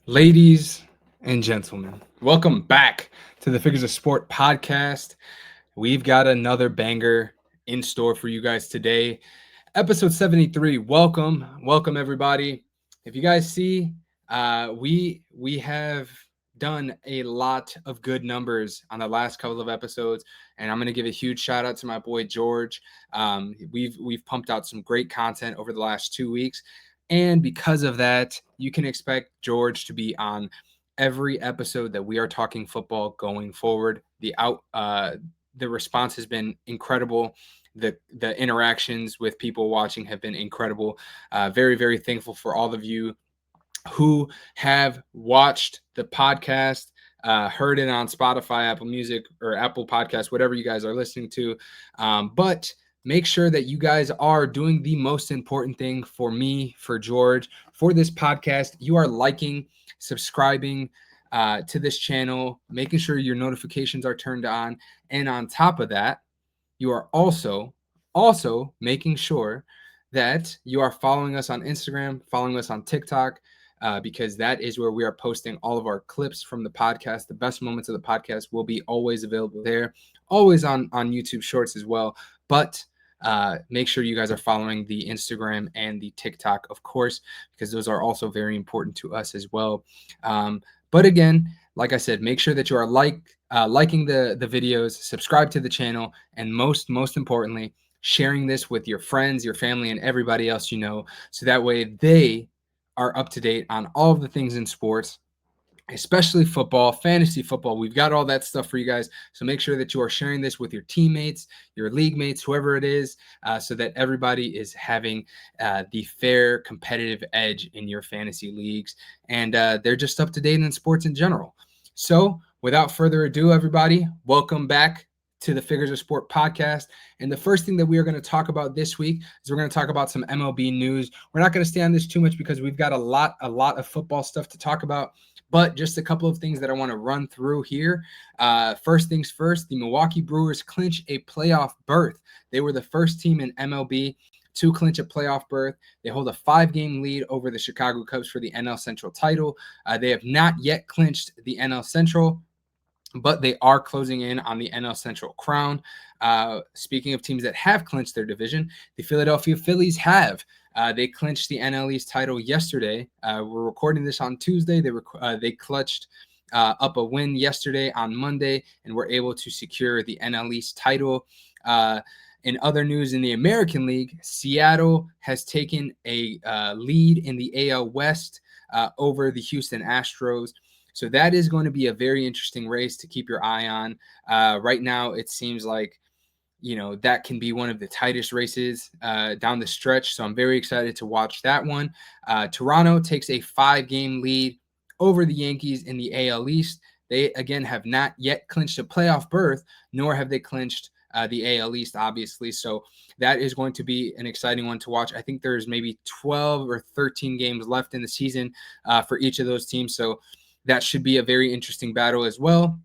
Ladies and gentlemen, welcome back to the Figures of Sport podcast. We've got another banger in store for you guys today. Episode 73. Welcome everybody. If you guys see, we have done a lot of good numbers on the last couple of episodes, and I'm going to give a huge shout out to my boy George. We've pumped out some great content over the last 2 weeks. And because of that, you can expect George to be on every episode that we are talking football going forward. The response has been incredible. The interactions with people watching have been incredible. Very, very thankful for all of you who have watched the podcast, heard it on Spotify, Apple Music, or Apple Podcasts, whatever you guys are listening to. But make sure that you guys are doing the most important thing for me, for George, for this podcast. You are liking, subscribing to this channel, making sure your notifications are turned on. And on top of that, you are also making sure that you are following us on Instagram, following us on TikTok, because that is where we are posting all of our clips from the podcast. The best moments of the podcast will be always available there, always on YouTube Shorts as well. But make sure you guys are following the Instagram and the TikTok, of course, because those are also very important to us as well. But again, like I said, make sure that you are liking the videos, subscribe to the channel, and most importantly, sharing this with your friends, your family, and everybody else you know, so that way they are up to date on all of the things in sports, especially football, fantasy football. We've got all that stuff for you guys. So make sure that you are sharing this with your teammates, your league mates, whoever it is, so that everybody is having the fair competitive edge in your fantasy leagues. And they're just up to date in sports in general. So without further ado, everybody, welcome back to the Figures of Sport podcast. And the first thing that we are going to talk about this week is we're going to talk about some MLB news. We're not going to stay on this too much because we've got a lot of football stuff to talk about, but just a couple of things that I want to run through here. First things first, the Milwaukee Brewers clinch a playoff berth. They were the first team in MLB to clinch a playoff berth. They hold a 5-game lead over the Chicago Cubs for the NL Central title. They have not yet clinched the NL Central, but they are closing in on the NL Central crown. Speaking of teams that have clinched their division, the Philadelphia Phillies have. They clinched the NL East title yesterday. We're recording this on Tuesday. They clutched up a win yesterday on Monday and were able to secure the NL East title. In other news in the American League, Seattle has taken a lead in the AL West over the Houston Astros. So that is going to be a very interesting race to keep your eye on. Right now, it seems like, that can be one of the tightest races down the stretch. So I'm very excited to watch that one. Toronto takes a 5-game lead over the Yankees in the AL East. They, again, have not yet clinched a playoff berth, nor have they clinched the AL East, obviously. So that is going to be an exciting one to watch. I think there's maybe 12 or 13 games left in the season for each of those teams. So that should be a very interesting battle as well.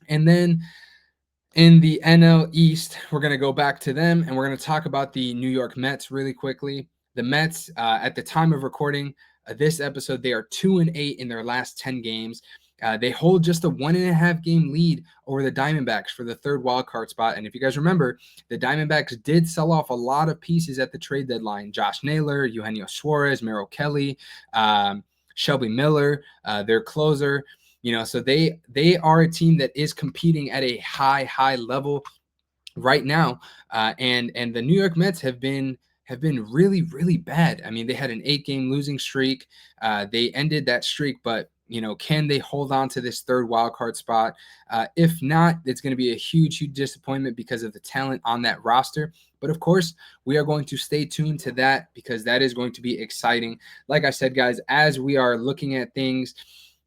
And then in the NL East, we're going to go back to them, and we're going to talk about the New York Mets really quickly. The Mets, at the time of recording this episode, they are 2-8 in their last 10 games. They hold just a 1.5-game lead over the Diamondbacks for the third wildcard spot. And if you guys remember, the Diamondbacks did sell off a lot of pieces at the trade deadline. Josh Naylor, Eugenio Suarez, Merrill Kelly, Shelby Miller, their closer, so they are a team that is competing at a high level right now. And the New York Mets have been really, really bad. I mean, they had an 8-game losing streak. They ended that streak, but can they hold on to this third wild card spot? If not, it's going to be a huge disappointment because of the talent on that roster. But of course, we are going to stay tuned to that because that is going to be exciting. Like I said, guys, as we are looking at things,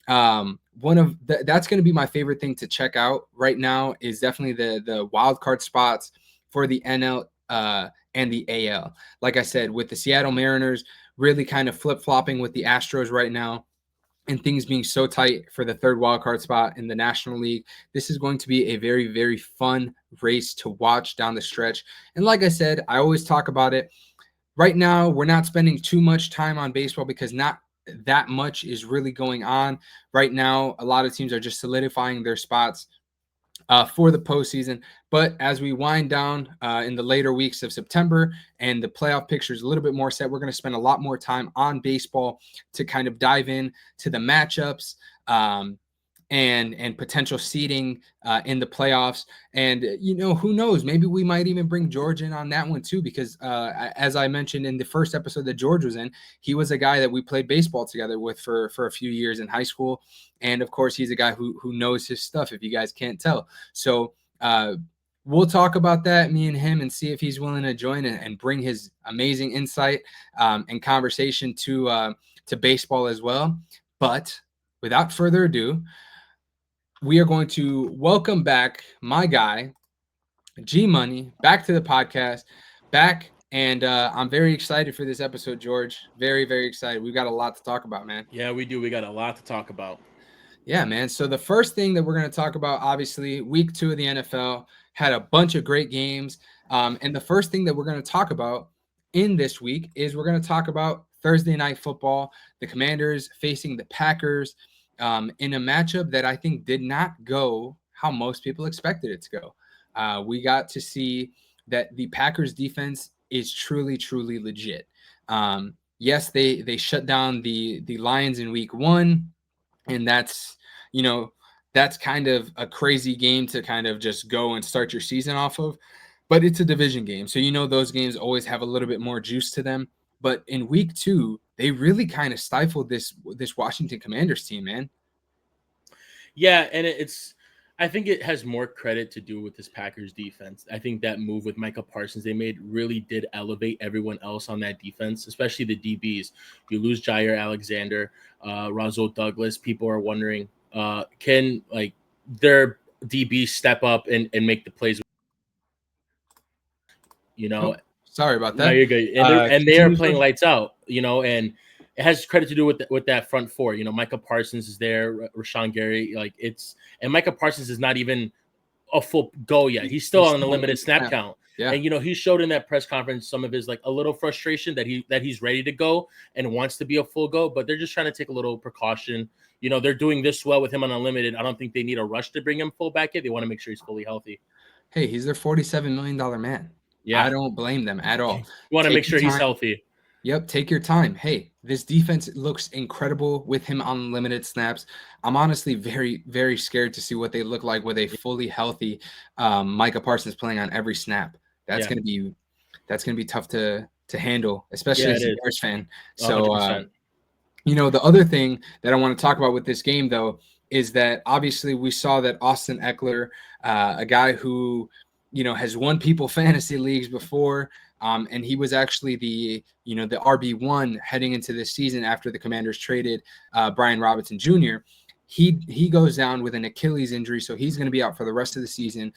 that's going to be my favorite thing to check out right now is definitely the wild card spots for the NL and the AL. Like I said, with the Seattle Mariners really kind of flip-flopping with the Astros right now, and things being so tight for the third wildcard spot in the National League, this is going to be a very, very fun race to watch down the stretch. And like I said, I always talk about it. Right now, we're not spending too much time on baseball because not that much is really going on right now. A lot of teams are just solidifying their spots for the postseason. But as we wind down in the later weeks of September and the playoff picture is a little bit more set, we're going to spend a lot more time on baseball to kind of dive in to the matchups and potential seeding in the playoffs. And, who knows, maybe we might even bring George in on that one too, because as I mentioned in the first episode that George was in, he was a guy that we played baseball together with for a few years in high school. And of course, he's a guy who knows his stuff, if you guys can't tell. So we'll talk about that, me and him, and see if he's willing to join and bring his amazing insight and conversation to baseball as well. But without further ado, we are going to welcome back my guy, G Money, back to the podcast, and I'm very excited for this episode, George. Very, very excited. We've got a lot to talk about, man. Yeah, we do. We got a lot to talk about. Yeah, man. So the first thing that we're going to talk about, obviously, week 2 of the NFL had a bunch of great games. And the first thing that we're going to talk about in this week is we're going to talk about Thursday Night Football, the Commanders facing the Packers in a matchup that I think did not go how most people expected it to go. We got to see that the Packers defense is truly, truly legit. Yes, they shut down the Lions in week 1. And that's kind of a crazy game to kind of just go and start your season off of. But it's a division game. So, those games always have a little bit more juice to them. But in week 2, they really kind of stifled this Washington Commanders team, man. Yeah, and I think it has more credit to do with this Packers defense. I think that move with Micah Parsons they made really did elevate everyone else on that defense, especially the DBs. You lose Jair Alexander, Rasul Douglas. People are wondering, can their DBs step up and make the plays? Oh, sorry about that. No, you're good. And they are playing lights out, and it has credit to do with that front four. Micah Parsons is there, Rashawn Gary, and Micah Parsons is not even a full go yet. He's still on a limited snap count. Yeah. And he showed in that press conference some of his a little frustration that he's ready to go and wants to be a full go, but they're just trying to take a little precaution. They're doing this well with him on unlimited. I don't think they need a rush to bring him full back yet. They want to make sure he's fully healthy. Hey, he's their $47 million man. Yeah. I don't blame them at all. You want to make sure he's healthy. Yep, take your time. Hey, this defense looks incredible with him on limited snaps. I'm honestly very, very scared to see what they look like with a fully healthy Micah Parsons playing on every snap. That's gonna be tough to handle, especially as a Bears fan. So, the other thing that I want to talk about with this game, though, is that obviously we saw that Austin Eckler, a guy who has won people fantasy leagues before. And he was actually the RB1 heading into this season after the Commanders traded Brian Robinson Jr. He goes down with an Achilles injury, so he's going to be out for the rest of the season.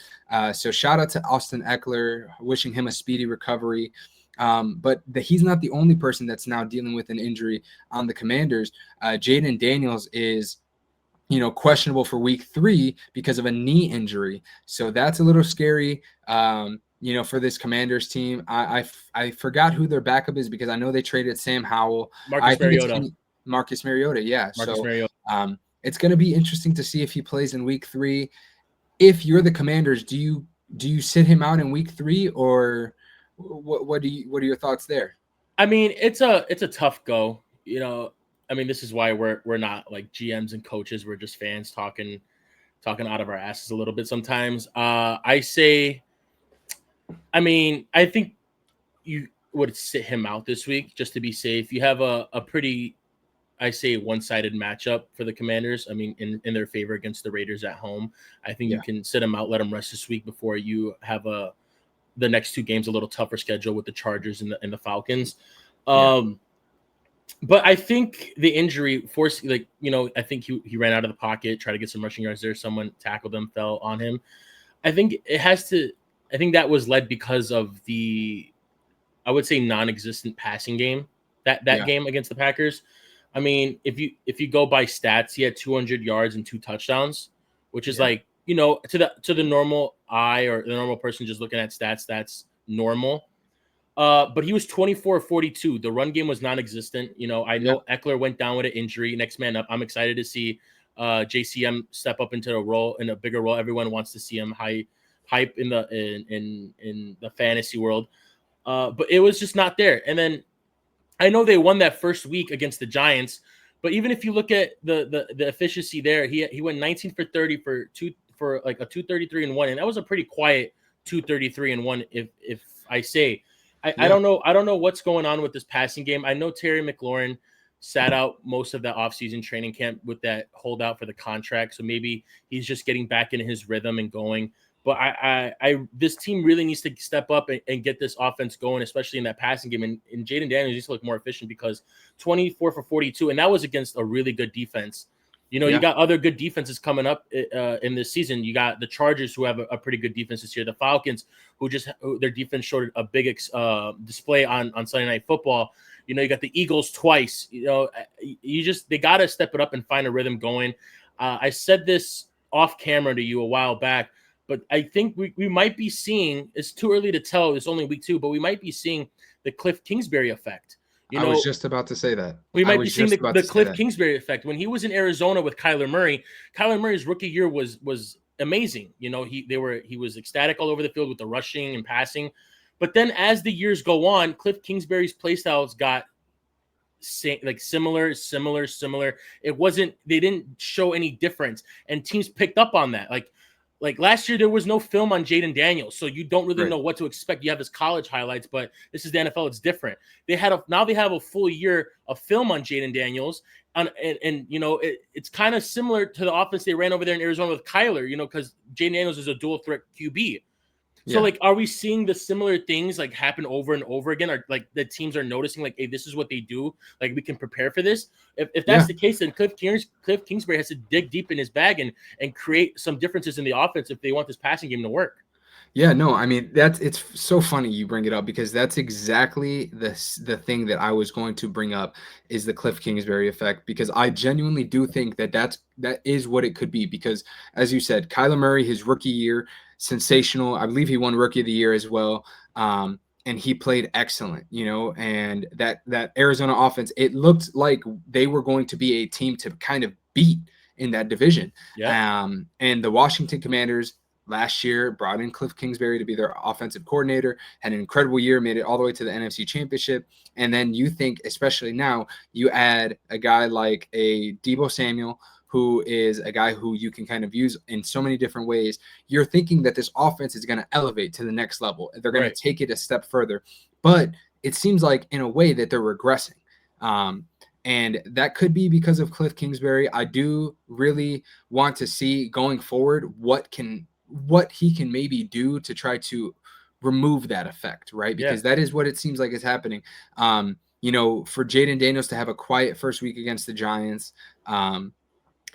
So shout out to Austin Eckler, wishing him a speedy recovery. But he's not the only person that's now dealing with an injury on the Commanders. Jaden Daniels is questionable for week 3 because of a knee injury. So that's a little scary. For this Commanders team. I forgot who their backup is because I know they traded Sam Howell. Marcus Mariota. Marcus Mariota, yeah. Mariota. It's going to be interesting to see if he plays in week 3. If you're the Commanders, do you sit him out in week 3, or what are your thoughts there? I mean, it's a tough go. This is why we're not like GMs and coaches. We're just fans talking out of our asses a little bit sometimes. I think you would sit him out this week just to be safe. You have a pretty, one-sided matchup for the Commanders. In their favor against the Raiders at home. I think you can sit him out, let him rest this week before you have the next 2 games a little tougher schedule with the Chargers and the Falcons. But I think the injury forced, I think he ran out of the pocket, tried to get some rushing yards there. Someone tackled him, fell on him. I think that was led because of the, I would say, non-existent passing game that game against the Packers. If you go by stats, he had 200 yards and 2 touchdowns, which is to the normal eye or the normal person just looking at stats, that's normal. But he was 24-42. The run game was non-existent. I know Eckler went down with an injury. Next man up. I'm excited to see JCM step up into a bigger role. Everyone wants to see him hype in the fantasy world. But it was just not there. And then I know they won that first week against the Giants, but even if you look at the efficiency there, he went 19 for 30 for like a 233-1, and that was a pretty quiet 233-1. If I say, I don't know what's going on with this passing game. I know Terry McLaurin sat out most of that offseason training camp with that holdout for the contract, so maybe he's just getting back into his rhythm and going. But this team really needs to step up and get this offense going, especially in that passing game. And Jaden Daniels needs to look more efficient because 24 for 42, and that was against a really good defense. You got other good defenses coming up in this season. You got the Chargers, who have a pretty good defense this year. The Falcons, who their defense showed a big display on Sunday Night Football. You got the Eagles twice. They got to step it up and find a rhythm going. I said this off camera to you a while back, but I think we might be seeing, it's too early to tell, it's only week 2, but we might be seeing the Cliff Kingsbury effect. I was just about to say that. We might be seeing the Cliff Kingsbury effect. When he was in Arizona with Kyler Murray's rookie year was amazing. He was ecstatic all over the field with the rushing and passing. But then as the years go on, Cliff Kingsbury's play styles got similar. They didn't show any difference, and teams picked up on that. Like last year, there was no film on Jaden Daniels, so you don't really know what to expect. You have his college highlights, but this is the NFL; it's different. Now they have a full year of film on Jaden Daniels, and it's kind of similar to the offense they ran over there in Arizona with Kyler. Because Jaden Daniels is a dual threat QB. So, are we seeing the similar things happen over and over again? Or the teams are noticing hey, this is what they do. We can prepare for this. If that's the case, then Cliff Kingsbury has to dig deep in his bag and create some differences in the offense if they want this passing game to work. Yeah, no, I mean, it's so funny you bring it up because that's exactly the thing that I was going to bring up is the Cliff Kingsbury effect, because I genuinely do think that is what it could be, because as you said, Kyler Murray, his rookie year, sensational. I believe he won Rookie of the Year as well. And he played excellent, and that Arizona offense, it looked like they were going to be a team to kind of beat in that division. Yeah. And the Washington Commanders last year brought in Cliff Kingsbury to be their offensive coordinator, had an incredible year, made it all the way to the NFC Championship. And then you think, especially now, you add a guy like a Deebo Samuel, who is a guy who you can kind of use in so many different ways. You're thinking that this offense is going to elevate to the next level. They're going to take it a step further. But it seems like in a way that they're regressing. And that could be because of Cliff Kingsbury. I do really want to see going forward what he can maybe do to try to remove that effect, right? Because that is what it seems like is happening. For Jaden Daniels to have a quiet first week against the Giants,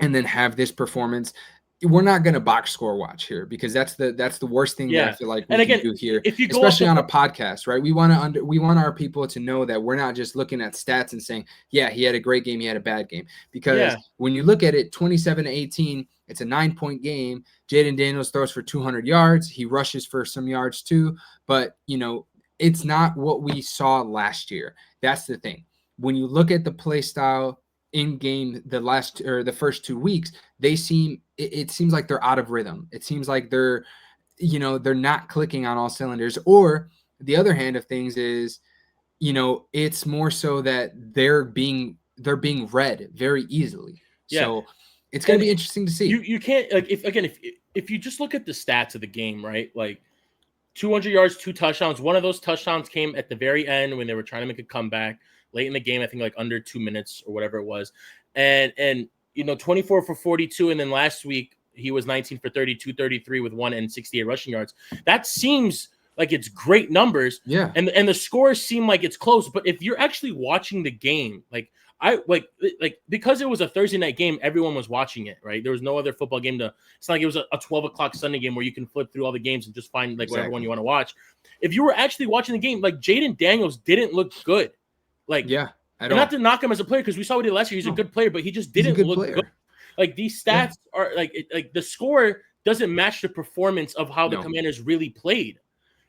and then have this performance, we're not going to box score watch here, because that's the worst thing that I feel like we can do here, especially on a podcast, right? We want our people to know that we're not just looking at stats and saying, yeah, he had a great game, he had a bad game, because when you look at it, 27-18, it's a 9-point game. Jaden Daniels throws for 200 yards. He rushes for some yards too, but it's not what we saw last year. That's the thing. When you look at the play style in game, the first 2 weeks, it seems like they're out of rhythm. It seems like they're not clicking on all cylinders. Or the other hand of things is, it's more so that they're being read very easily. So it's going to be interesting to see. You can't, if you just look at the stats of the game, right? 200 yards, 2 touchdowns. One of those touchdowns came at the very end when they were trying to make a comeback late in the game. I think under 2 minutes or whatever it was. And 24 for 42. And then last week he was 19 for 30, 233 with 168 rushing yards. That seems like it's great numbers. Yeah. And the scores seem like it's close. But if you're actually watching the game, because it was a Thursday night game, everyone was watching it, right? There was no other football game it's not like it was a 12 o'clock Sunday game where you can flip through all the games and just find whatever one you want to watch. If you were actually watching the game, Jaden Daniels didn't look good. Not to knock him as a player, because we saw what he did last year. He's a good player, but he just didn't look good. These stats are the score doesn't match the performance of how the Commanders really played.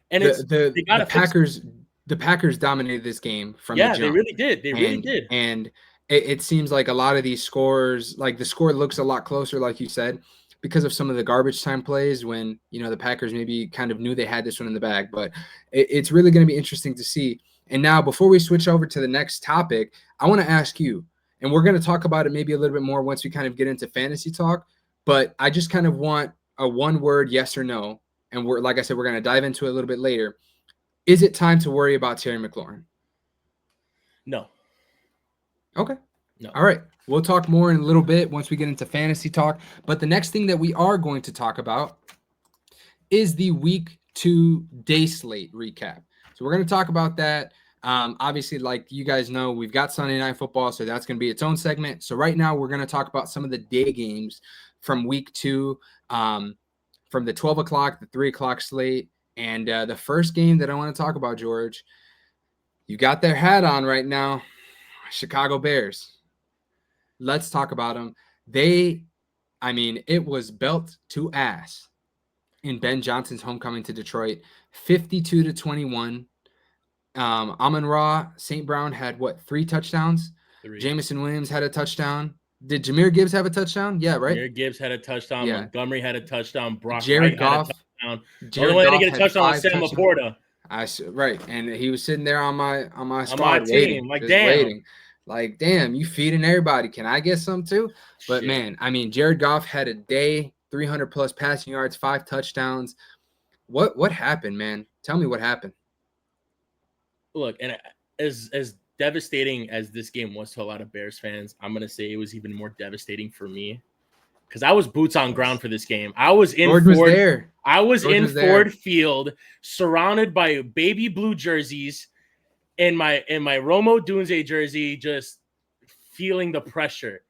And the Packers the Packers dominated this game from the Yeah, they jump. really did. They really did. And it seems like a lot of these scores, like the score looks a lot closer, like you said, because of some of the garbage time plays when, the Packers maybe kind of knew they had this one in the bag. But it's really going to be interesting to see. And now, before we switch over to the next topic, I want to ask you, and we're going to talk about it maybe a little bit more once we kind of get into fantasy talk, but I just kind of want a one-word yes or no. And like I said, we're going to dive into it a little bit later. Is it time to worry about Terry McLaurin? No. Okay. No. All right. We'll talk more in a little bit once we get into fantasy talk. But the next thing that we are going to talk about is the week 2 day slate recap. So we're going to talk about that. Obviously, like you guys know, we've got Sunday Night Football, so that's going to be its own segment. So right now, we're going to talk about some of the day games from week 2, from the 12 o'clock, the 3 o'clock slate. And the first game that I want to talk about, George, you got their hat on right now, Chicago Bears. Let's talk about them. It was belt to ass in Ben Johnson's homecoming to Detroit, 52-21. Amon-Ra St. Brown had 3 touchdowns? 3. Jamison Williams had a touchdown. Did Jahmyr Gibbs have a touchdown? Yeah, right? Jahmyr Gibbs had a touchdown. Yeah. Montgomery had a touchdown. Brock Jared Wright Goff, had a touchdown. Jared the only one that Goff didn't get a touchdown was Sam Laporta. Right, and he was sitting there on my squad on my team. waiting, like damn. Waiting. Like, damn, you feeding everybody. Can I get some too? But Shit. Man, Jared Goff had a day, 300 plus passing yards, 5 touchdowns. What happened, man? Tell me what happened. Look, and as devastating as this game was to a lot of Bears fans, I'm gonna say it was even more devastating for me because I was boots on ground for this game. I was in Ford. I was in Ford Field, surrounded by baby blue jerseys, in my Romo Dunze jersey, just feeling the pressure.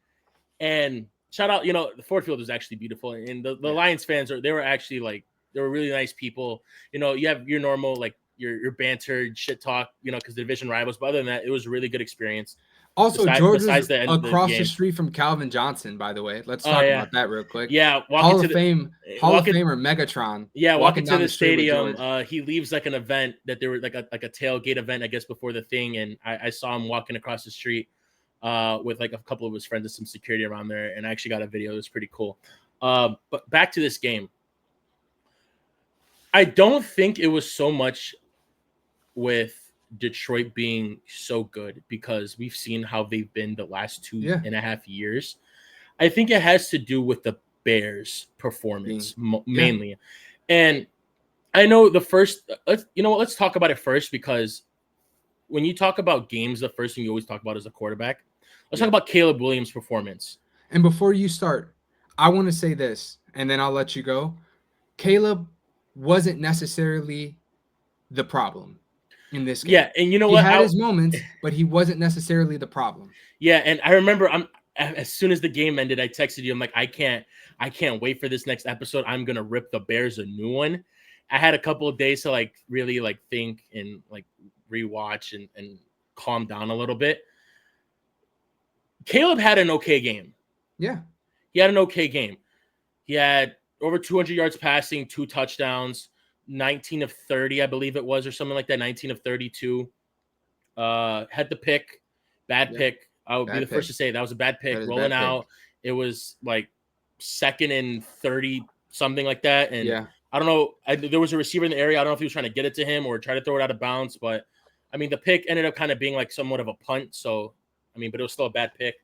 And shout out, the Ford Field was actually beautiful, and the Lions fans they were actually they were really nice people. You have your normal your banter, shit talk, because the division rivals. But other than that, it was a really good experience. Also, George was across the street from Calvin Johnson, by the way. Let's talk about that real quick. Yeah, Hall of Famer Megatron. Yeah, walking to the stadium. He leaves an event that there were like a tailgate event, I guess, before the thing, and I saw him walking across the street with a couple of his friends and some security around there, and I actually got a video. It was pretty cool. But back to this game. I don't think it was so much with Detroit being so good, because we've seen how they've been the last 2.5 years. I think it has to do with the Bears' performance mainly. And I know let's talk about it first, because when you talk about games, the first thing you always talk about is a quarterback. Let's talk about Caleb Williams' performance. And before you start, I want to say this, and then I'll let you go. Caleb wasn't necessarily the problem in this game. Yeah, and you know he what? He had his moments, but he wasn't necessarily the problem. Yeah, and I remember as soon as the game ended, I texted you. I'm like, I can't wait for this next episode. I'm gonna rip the Bears a new one. I had a couple of days to really think and rewatch and calm down a little bit. Caleb had an okay game. Yeah, he had an okay game. He had over 200 yards passing, 2 touchdowns. 19 of 30, I believe it was, or something like that. 19 of 32. Had the pick, bad pick. I would be the first to say that was a bad pick. Rolling out, it was second and 30, something like that. And I don't know. There was a receiver in the area. I don't know if he was trying to get it to him or try to throw it out of bounds. But the pick ended up kind of being somewhat of a punt. So but it was still a bad pick.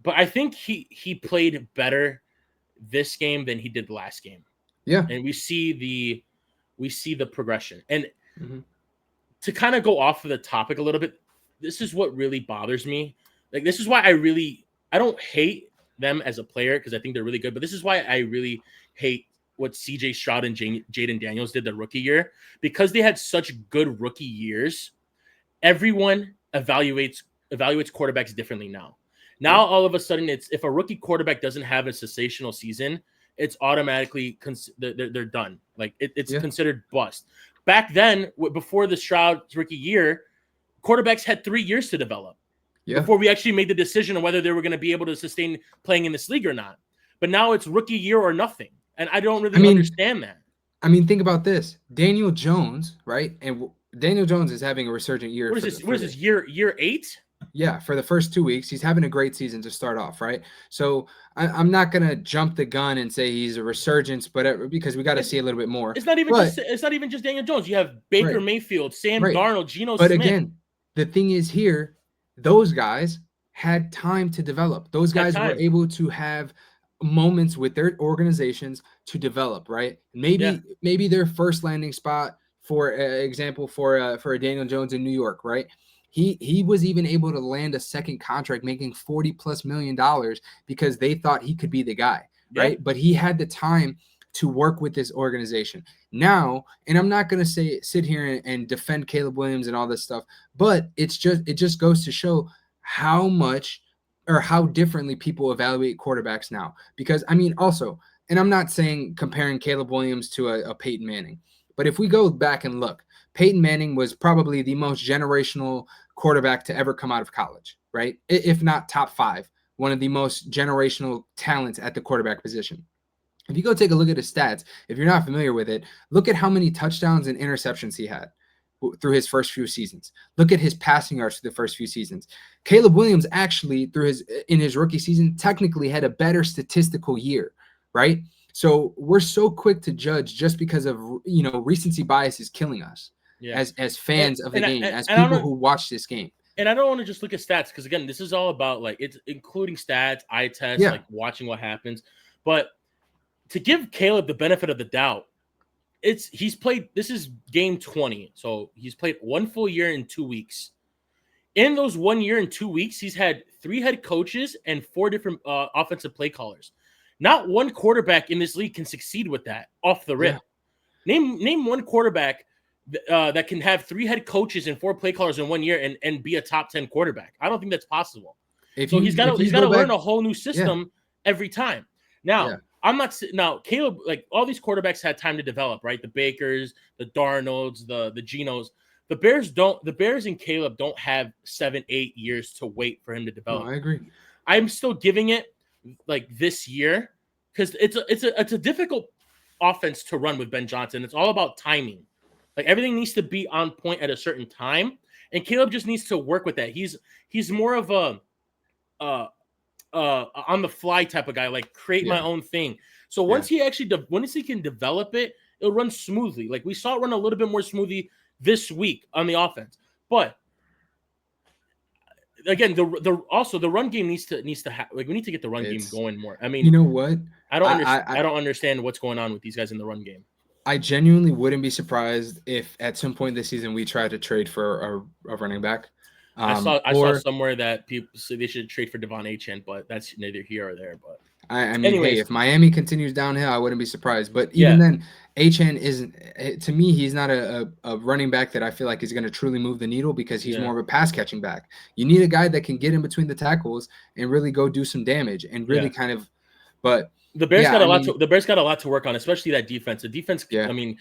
But I think he played better this game than he did the last game. Yeah, and we see the progression. And to kind of go off of the topic a little bit, this is what really bothers me. This is why I don't hate them as a player, because I think they're really good, but this is why I really hate what CJ Stroud and Jaden Daniels did the rookie year, because they had such good rookie years. Everyone evaluates quarterbacks differently now. Now, all of a sudden, if a rookie quarterback doesn't have a sensational season, it's automatically they're done. It's considered bust. Back then, before the Stroud rookie year, quarterbacks had 3 years to develop before we actually made the decision on whether they were going to be able to sustain playing in this league or not. But now it's rookie year or nothing, and I don't really understand that. Think about this: Daniel Jones, right? And Daniel Jones is having a resurgent year. What is this? Year 8? Yeah, for the first 2 weeks, he's having a great season to start off, right? So I'm not gonna jump the gun and say he's a resurgence, but because we got to see a little bit more. It's not even just Daniel Jones. You have Baker Mayfield, Sam Darnold, Geno But Smith. again, the thing is here, those guys had time to develop. Those guys were able to have moments with their organizations to develop, right? Maybe their first landing spot, for example, for a Daniel Jones in New York, right? He was even able to land a second contract making $40+ million because they thought he could be the guy, right? But he had the time to work with this organization. Now, and I'm not going to sit here and defend Caleb Williams and all this stuff, but it just goes to show how much or how differently people evaluate quarterbacks now. Because I mean, also, and I'm not saying comparing Caleb Williams to a Peyton Manning, but if we go back and look, Peyton Manning was probably the most generational quarterback to ever come out of college, right? If not top 5, one of the most generational talents at the quarterback position. If you go take a look at his stats, if you're not familiar with it, look at how many touchdowns and interceptions he had through his first few seasons. Look at his passing yards through the first few seasons. Caleb Williams actually, in his rookie season, technically had a better statistical year, right? So we're so quick to judge just because of recency bias is killing us as fans of the game, as people who watch this game. And I don't want to just look at stats because again, this is all about like it's including stats, eye tests, like watching what happens. But to give Caleb the benefit of the doubt, he's played. This is game 20, so he's played 1 full year in 2 weeks. In those 1 year and 2 weeks, he's had 3 head coaches and 4 different offensive play callers. Not one quarterback in this league can succeed with that off the rip. Yeah. Name one quarterback that can have 3 head coaches and 4 play callers in 1 year and be a top 10 quarterback. I don't think that's possible. He's got to learn a whole new system every time. Now, Caleb, like all these quarterbacks had time to develop, right? The Bakers, the Darnolds, the Genos. The Bears and Caleb don't have 7-8 years to wait for him to develop. No, I agree. I'm still giving it like this year because it's a difficult offense to run with Ben Johnson. It's all about timing. Like everything needs to be on point at a certain time, and Caleb just needs to work with that. He's more of a on the fly type of guy, like create my own thing. So once he can develop it, it'll run smoothly. Like we saw it run a little bit more smoothly this week on the offense, but again, the run game needs to have like we need to get the run game going more. I mean, you know what? I don't understand what's going on with these guys in the run game. I genuinely wouldn't be surprised if at some point this season we tried to trade for a running back. I saw somewhere that people say they should trade for Devon Achane, but that's neither here or there. But I mean, hey, if Miami continues downhill, I wouldn't be surprised. But even then, Achane isn't. To me, he's not a running back that I feel like is going to truly move the needle because he's more of a pass catching back. You need a guy that can get in between the tackles and really go do some damage and really kind of. But the Bears got a lot. The Bears got a lot to work on, especially that defense. The defense. Yeah. I mean,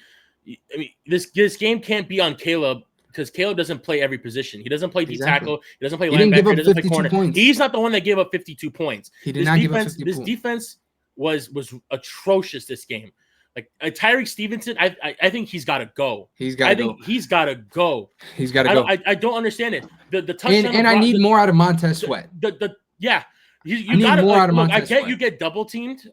this game can't be on Caleb. Because Caleb doesn't play every position. He doesn't play D tackle. He doesn't play linebacker. He doesn't play corner. Points. He's not the one that gave up 52 points. He did not give up 50 points. This defense was atrocious this game. Like Tyreek Stevenson, I think he's got to go. He's got to go. He's got to go. I don't understand it. The touchdown. And I need more out of Montez Sweat. You got to more out of Montez Sweat. You get double teamed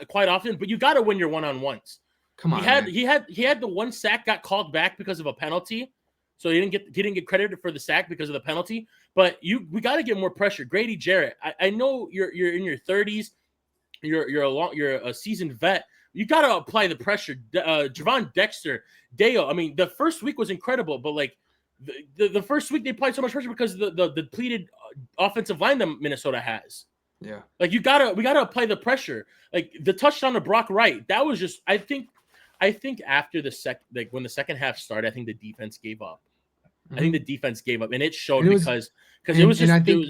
quite often, but you got to win your one-on-ones. Come on. He had the one sack got called back because of a penalty. So he didn't get credited for the sack because of the penalty. But we got to get more pressure. Grady Jarrett, I know you're in your 30s. You're a seasoned vet. You got to apply the pressure. Javon Dexter, Deo. I mean, the first week was incredible, but like the first week they applied so much pressure because of the depleted offensive line that Minnesota has. Yeah, like we gotta apply the pressure. Like the touchdown to Brock Wright, that was just I think after when the second half started, I think the defense gave up. I think the defense gave up, and it showed because there was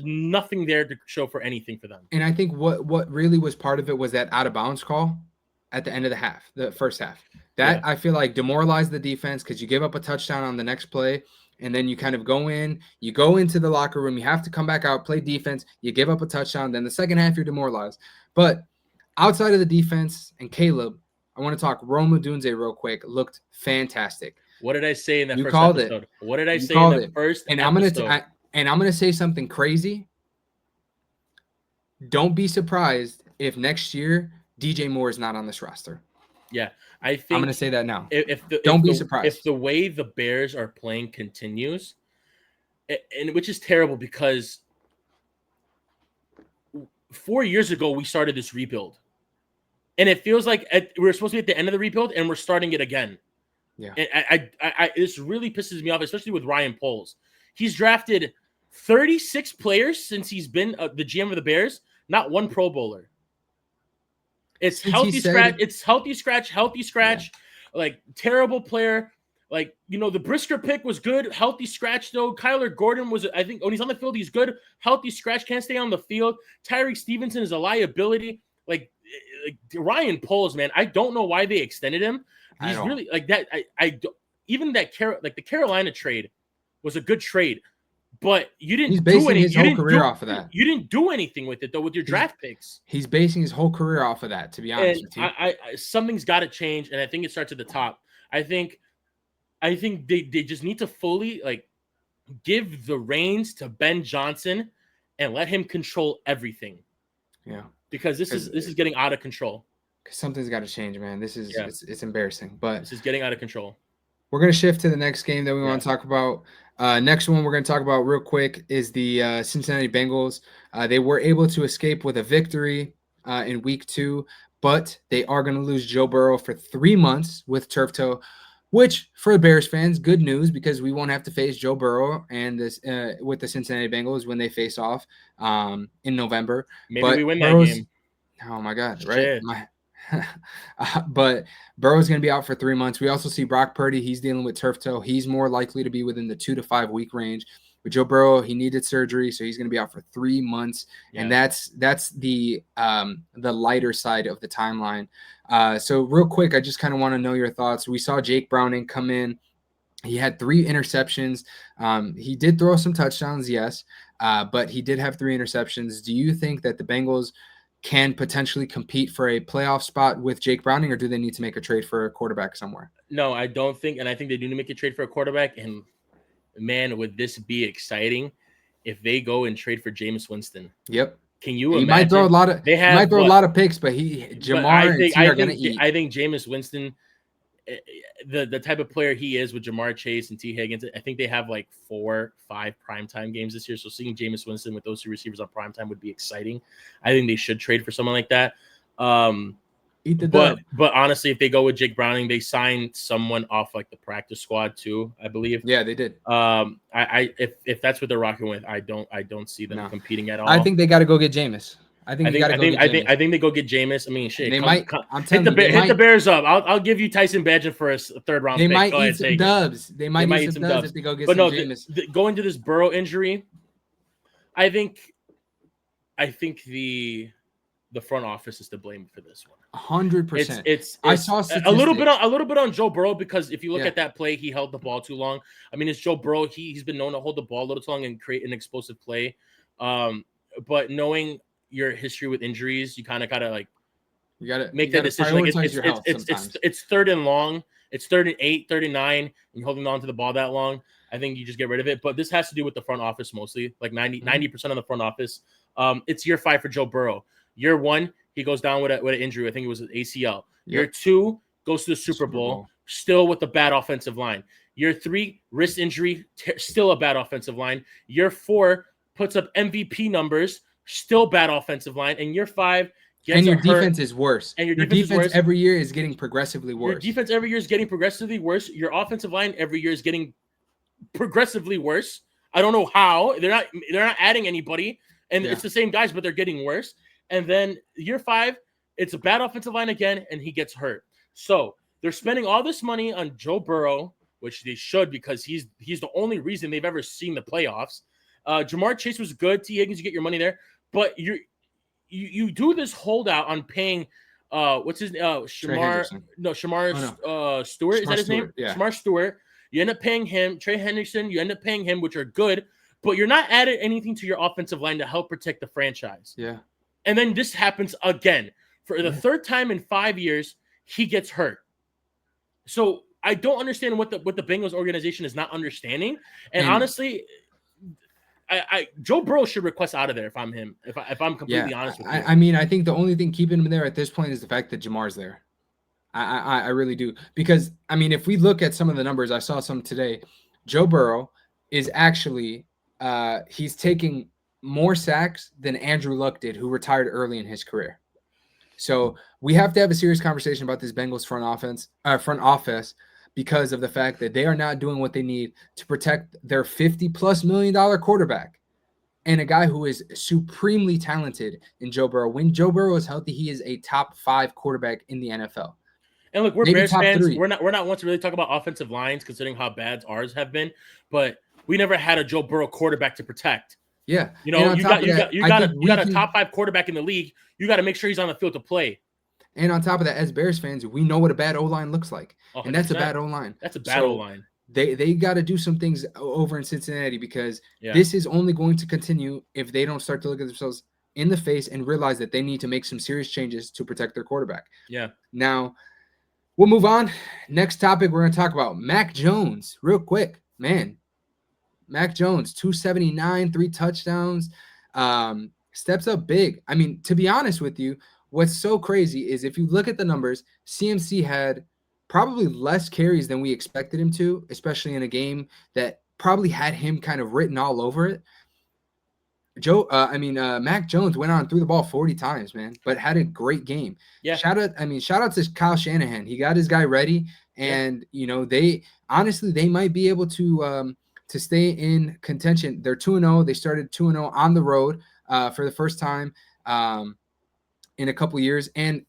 nothing there to show for anything for them. And I think what really was part of it was that out of bounds call at the end of the first half. That I feel like demoralized the defense because you give up a touchdown on the next play, and then you kind of go into the locker room. You have to come back out, play defense. You give up a touchdown. Then the second half, you're demoralized. But outside of the defense and Caleb, I want to talk Rome Odunze real quick. Looked fantastic. What did I say in that You first called episode? it. What did I You say in called that it. first And episode? I'm gonna say something crazy. Don't be surprised if next year DJ Moore is not on this roster. Yeah, I I'm think gonna say that now. if Don't be if surprised. the way the Bears are playing continues, and which is terrible because 4 years ago we started this rebuild, and it feels like we're supposed to be at the end of the rebuild and we're starting it again. Yeah. And I this really pisses me off, especially with Ryan Poles. He's drafted 36 players since he's been the GM of the Bears, not one Pro Bowler. It's Since he healthy said- scratch. It's healthy scratch. Yeah. Like terrible player. Like, you know, the Brisker pick was good. Healthy scratch though. Kyler Gordon was, I think, when he's on the field, he's good. Healthy scratch, can't stay on the field. Tyreek Stevenson is a liability. Like Ryan Poles, man, I don't know why they extended him. He's really like that. I don't, even that the Carolina trade was a good trade, but you didn't He's do basing any. his You whole didn't career do, off of that. You didn't do anything with it though with your draft picks. He's basing his whole career off of that, to be honest with you. I something's got to change, and I think it starts at the top. I think they just need to fully like give the reins to Ben Johnson and let him control everything. Yeah, because this is getting out of control. Something's got to change, man. This is it's embarrassing, but this is getting out of control. We're gonna shift to the next game that we want to talk about. Next one we're gonna talk about real quick is the Cincinnati Bengals. They were able to escape with a victory in week 2, but they are gonna lose Joe Burrow for 3 months with turf toe. Which, for the Bears fans, good news because we won't have to face Joe Burrow and this with the Cincinnati Bengals when they face off in November. Maybe we win that game. Oh my God! Right? But Burrow's going to be out for 3 months. We also see Brock Purdy. He's dealing with turf toe. He's more likely to be within the 2 to 5 week range. But Joe Burrow, he needed surgery, so he's going to be out for 3 months, and that's the lighter side of the timeline. So real quick, I just kind of want to know your thoughts. We saw Jake Browning come in. He had 3 interceptions. He did throw some touchdowns, yes, but he did have 3 interceptions. Do you think that the Bengals can potentially compete for a playoff spot with Jake Browning, or do they need to make a trade for a quarterback somewhere? No, I don't think, and I think they do need to make a trade for a quarterback. And man, would this be exciting if they go and trade for Jameis Winston? Yep. Can you imagine? He might throw a lot of. He might throw a lot of picks, but Jamar and T are going to eat. I think Jameis Winston, the type of player he is with Jamar Chase and T Higgins, I think they have like 4-5 primetime games this year. So seeing Jameis Winston with those 2 receivers on primetime would be exciting. I think they should trade for someone like that. But honestly, if they go with Jake Browning, they signed someone off like the practice squad too, I believe. Yeah, they did. If that's what they're rocking with, I don't see them competing at all. I think they got to go get Jameis. I think they go get Jameis. I mean, shit. They hit the Bears up. I'll give you Tyson Bagent for a 3rd round. They might eat some dubs. They might eat some dubs if they go get some Jameis. Going to this Burrow injury, I think the front office is to blame for this one. 100%. It's I saw a little bit on Joe Burrow because if you look at that play, he held the ball too long. I mean, it's Joe Burrow. He's been known to hold the ball a little too long and create an explosive play. But knowing your history with injuries, you kind of gotta like make that decision. Like it's 3rd and long. It's 3rd and 8, 3rd and 9, and you're holding on to the ball that long. I think you just get rid of it. But this has to do with the front office mostly, like 90% of the front office. It's year 5 for Joe Burrow. Year 1, he goes down with an injury. I think it was an ACL. Year 2, goes to the Super Bowl, still with a bad offensive line. Year 3, wrist injury, still a bad offensive line. Year 4, puts up MVP numbers, still bad offensive line. And year 5, and your defense is worse. And your defense every year is getting progressively worse. Your defense every year is getting progressively worse. Your offensive line every year is getting progressively worse. I don't know how. They're not adding anybody, and it's the same guys, but they're getting worse. And then year 5, it's a bad offensive line again, and he gets hurt. So they're spending all this money on Joe Burrow, which they should because he's the only reason they've ever seen the playoffs. Jamar Chase was good. T. Higgins, you get your money there. But you do this holdout on paying what's his Shamar Stewart. Is that his name? Yeah. Shamar Stewart. You end up paying him. Trey Henderson, you end up paying him, which are good, but you're not adding anything to your offensive line to help protect the franchise. Yeah. And then this happens again. For the 3rd time in 5 years, he gets hurt. So I don't understand what the Bengals organization is not understanding. And honestly, Joe Burrow should request out of there if I'm him. If I'm completely honest with you. I mean, I think the only thing keeping him there at this point is the fact that Jamar's there. I really do, because I mean, if we look at some of the numbers, I saw some today. Joe Burrow is actually he's taking more sacks than Andrew Luck did, who retired early in his career. So we have to have a serious conversation about this Bengals front office, because of the fact that they are not doing what they need to protect their $50+ million quarterback and a guy who is supremely talented in Joe Burrow. When Joe Burrow is healthy, he is a top 5 quarterback in the NFL. And look, we're maybe Bears fans. 3. We're not one to really talk about offensive lines, considering how bad ours have been. But we never had a Joe Burrow quarterback to protect. Yeah, you got a top 5 quarterback in the league. You got to make sure he's on the field to play. And on top of that, as Bears fans, we know what a bad O-line looks like, 100%. And that's a bad O-line. That's a bad O-line. They got to do some things over in Cincinnati, because this is only going to continue if they don't start to look at themselves in the face and realize that they need to make some serious changes to protect their quarterback. Yeah. Now, we'll move on. Next topic, we're going to talk about Mac Jones real quick. Man, Mac Jones, 279, 3 touchdowns, steps up big. I mean, to be honest with you, what's so crazy is if you look at the numbers, CMC had probably less carries than we expected him to, especially in a game that probably had him kind of written all over it. Mac Jones went on, threw the ball 40 times, man, but had a great game. Yeah. Shout out to Kyle Shanahan. He got his guy ready, and they might be able to stay in contention. They're 2-0. They started 2-0 on the road for the first time in a couple years, and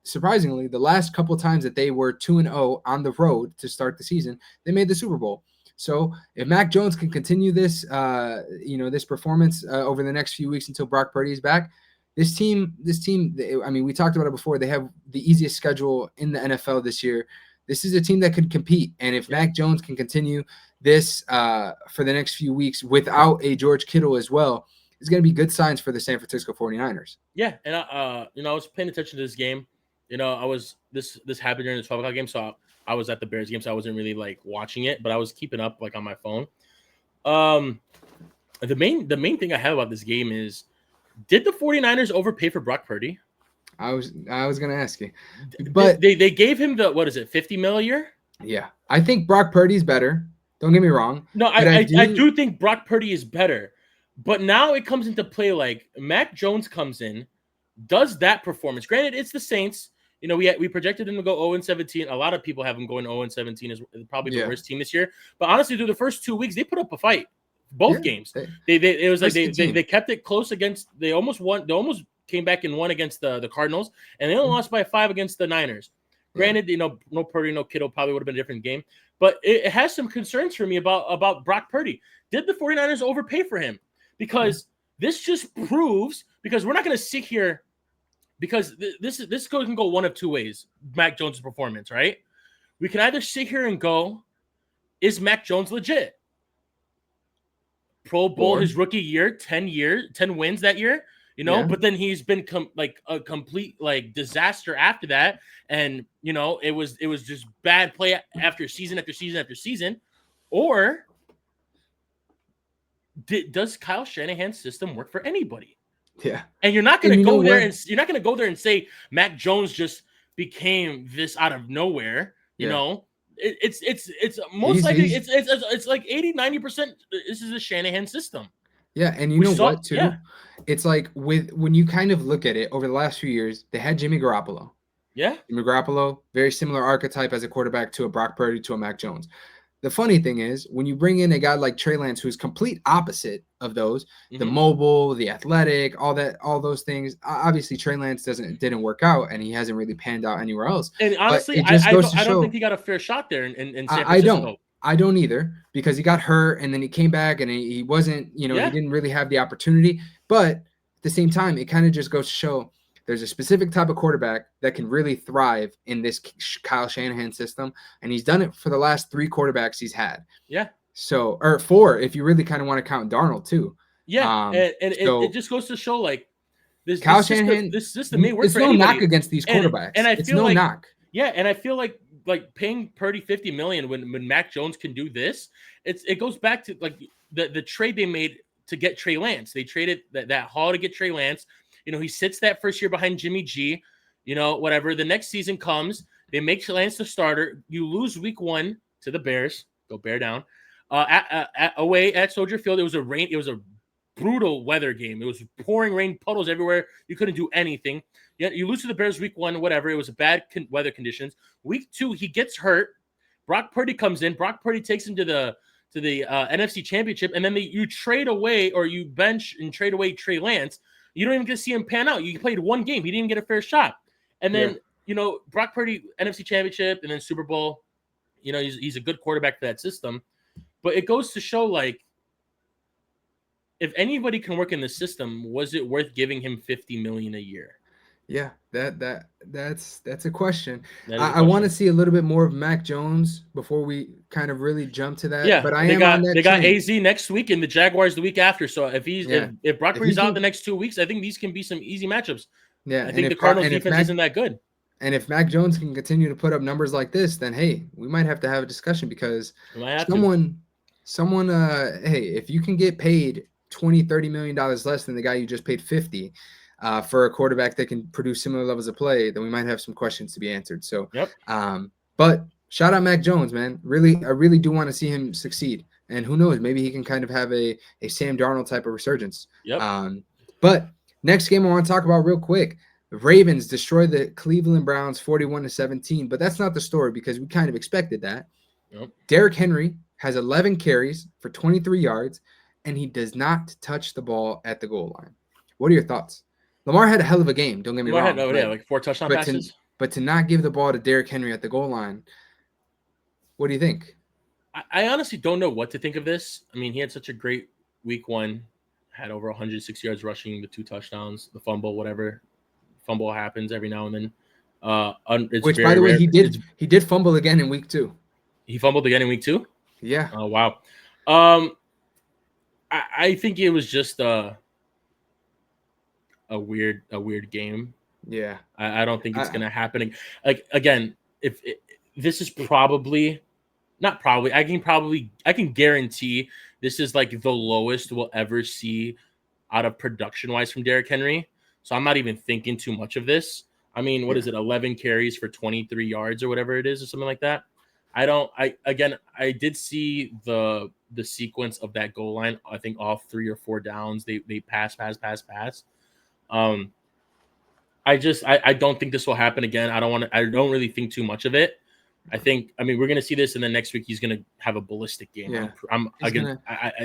surprisingly, the last couple times that they were 2-0 on the road to start the season, they made the Super Bowl. So if Mac Jones can continue this, this performance over the next few weeks until Brock Purdy is back, this team, we talked about it before. They have the easiest schedule in the NFL this year. This is a team that could compete, and if Mac Jones can continue this for the next few weeks without a George Kittle as well, it's going to be good signs for the San Francisco 49ers. Yeah, and I was paying attention to this game. This happened during the 12 o'clock game, so I was at the Bears game, so I wasn't really like watching it, but I was keeping up like on my phone. The main thing I have about this game is, did the 49ers overpay for Brock Purdy? I was going to ask you, but they gave him the, what is it, $50 million a year? Yeah, I think Brock Purdy's better. Don't get me wrong. No, I do think Brock Purdy is better. But now it comes into play, like Mac Jones comes in, does that performance. Granted, it's the Saints. We projected him to go 0-17. A lot of people have him going 0-17 as probably the worst team this year. But honestly, through the first 2 weeks, they put up a fight. Both games. They kept it close against. They almost won. They almost came back and won against the Cardinals, and they only lost by 5 against the Niners. Granted, no Purdy, no Kittle, probably would have been a different game. But it has some concerns for me about Brock Purdy. Did the 49ers overpay for him? Because this just proves, because we're not going to sit here, because this can go one of two ways, Mac Jones' performance, right? We can either sit here and go, is Mac Jones legit? Pro Bowl his rookie year, 10 wins that year, but then he's been a complete disaster after that. And, it was just bad play after season after season after season. Or does Kyle Shanahan's system work for anybody? Yeah. And you're not going to go there and say Mac Jones just became this out of nowhere. It's most likely it's like 80-90%. This is a Shanahan system. Yeah, and what too? Yeah. It's like when you kind of look at it over the last few years, they had Jimmy Garoppolo. Yeah. Jimmy Garoppolo, very similar archetype as a quarterback to a Brock Purdy to a Mac Jones. The funny thing is, when you bring in a guy like Trey Lance, who's complete opposite of those, the mobile, the athletic, all those things. Obviously, Trey Lance didn't work out, and he hasn't really panned out anywhere else. And honestly, I don't think he got a fair shot there in San Francisco. I don't either, because he got hurt, and then he came back, and he wasn't, he didn't really have the opportunity. But at the same time, it kind of just goes to show there's a specific type of quarterback that can really thrive in this Kyle Shanahan system, and he's done it for the last 3 quarterbacks he's had. Yeah. So, or 4, if you really kind of want to count Darnold too. Yeah, it just goes to show Kyle Shanahan. This system may work for anybody. anybody. Knock against these quarterbacks. And I feel knock. Yeah, and I feel like like paying Purdy $50 million when Mac Jones can do this. It goes back to like the trade they made to get Trey Lance. They traded that haul to get Trey Lance. He sits that first year behind Jimmy G. Whatever. The next season comes, they make Lance the starter. You lose week 1 to the Bears. Go bear down. Away at Soldier Field, it was a brutal weather game. It was pouring rain, puddles everywhere. You couldn't do anything. You lose to the Bears week 1, whatever. It was a bad weather conditions. Week 2, he gets hurt. Brock Purdy comes in. Brock Purdy takes him to the NFC Championship, and then you trade away or you bench and trade away Trey Lance. You don't even get to see him pan out. You played one game. He didn't even get a fair shot. And then, Brock Purdy, NFC Championship, and then Super Bowl. He's a good quarterback for that system. But it goes to show, like, if anybody can work in the system, was it worth giving him $50 million a year? Yeah, that's a question. I want to see a little bit more of Mac Jones before we kind of really jump to that. Yeah, but they got AZ next week and the Jaguars the week after. So if Brock Purdy's out the next 2 weeks, I think these can be some easy matchups. Yeah, I think the Cardinals defense isn't that good. And if Mac Jones can continue to put up numbers like this, then hey, we might have to have a discussion because someone, hey, if you can get paid $20-30 million less than the guy you just paid 50 for a quarterback that can produce similar levels of play, then we might have some questions to be answered. So, but shout out Mac Jones, man. I really do want to see him succeed. And who knows, maybe he can kind of have a Sam Darnold type of resurgence. But next game I want to talk about real quick. The Ravens destroy the Cleveland Browns 41-17, but that's not the story because we kind of expected that. Derrick Henry has 11 carries for 23 yards, and he does not touch the ball at the goal line. What are your thoughts? Lamar had a hell of a game. Don't get me wrong. Like 4 touchdown passes. But to not give the ball to Derrick Henry at the goal line, what do you think? I honestly don't know what to think of this. I mean, he had such a great week 1, had over 106 yards rushing, the 2 touchdowns, the fumble, whatever. Fumble happens every now and then. Which, by the way, he did fumble again in week 2. He fumbled again in week 2? Yeah. Oh, wow. I think it was just a weird game. Yeah. I don't think it's going to happen. Like, again, this is probably not probably. I can guarantee this is like the lowest we'll ever see out of production wise from Derrick Henry. So I'm not even thinking too much of this. I mean, what is it? 11 carries for 23 yards or whatever it is, or something like that. I did see the sequence of that goal line. I think all 3 or 4 downs, they pass. I don't think this will happen again. I don't really think too much of it. We're going to see this, and then next week he's going to have a ballistic game. Yeah.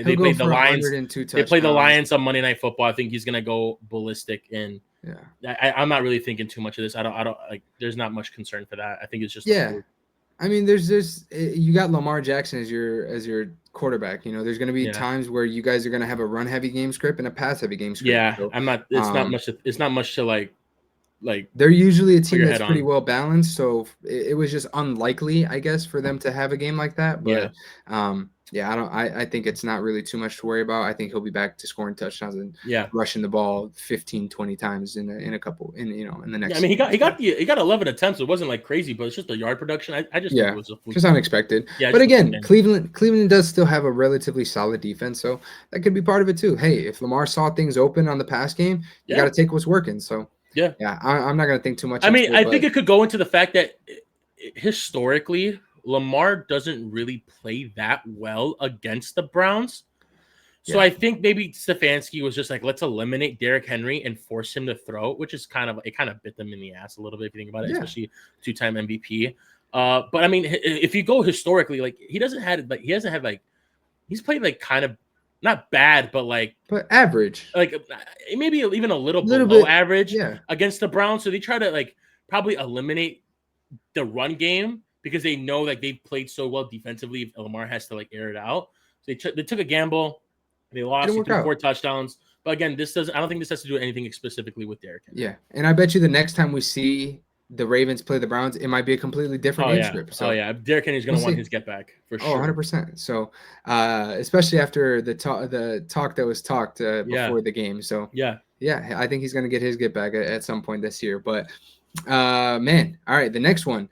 They play the Lions. They play the Lions on Monday Night Football. I think he's going to go ballistic, and I'm not really thinking too much of this. I don't like. There's not much concern for that. I think it's just I mean, you got Lamar Jackson as your quarterback. There's going to be times where you guys are going to have a run heavy game script and a pass heavy game script. Yeah, so, I'm not. It's not much to like they're usually a team that's pretty well balanced, so it was just unlikely, I guess, for them to have a game like that. But I think it's not really too much to worry about. I think he'll be back to scoring touchdowns and rushing the ball 15-20 times in a couple in the next. I mean, he got 11 attempts. It wasn't like crazy, but it's just the yard production. I just think it was just unexpected. Yeah, but again, Cleveland does still have a relatively solid defense, so that could be part of it too. Hey, if Lamar saw things open on the pass game, you got to take what's working. So. Yeah, I'm not going to think too much. I mean, I think it could go into the fact that historically, Lamar doesn't really play that well against the Browns. So I think maybe Stefanski was just like, let's eliminate Derrick Henry and force him to throw, which is kind of bit them in the ass a little bit if you think about it, especially 2-time MVP. But I mean, if you go historically, like he's played like kind of not bad, but average, like maybe even a little below average against the Browns. So they try to like probably eliminate the run game because they know like they've played so well defensively. If Lamar has to like air it out, so they took a gamble. They lost 4 touchdowns. But again, I don't think this has to do anything specifically with Derrick Henry. Yeah, and I bet you the next time we see the Ravens play the Browns, it might be a completely different game script. So, Derrick Henry's going to want his get back for sure. 100%. So, especially after the talk that was talked before the game. So, I think he's going to get his get back at some point this year. But, man, all right, the next one.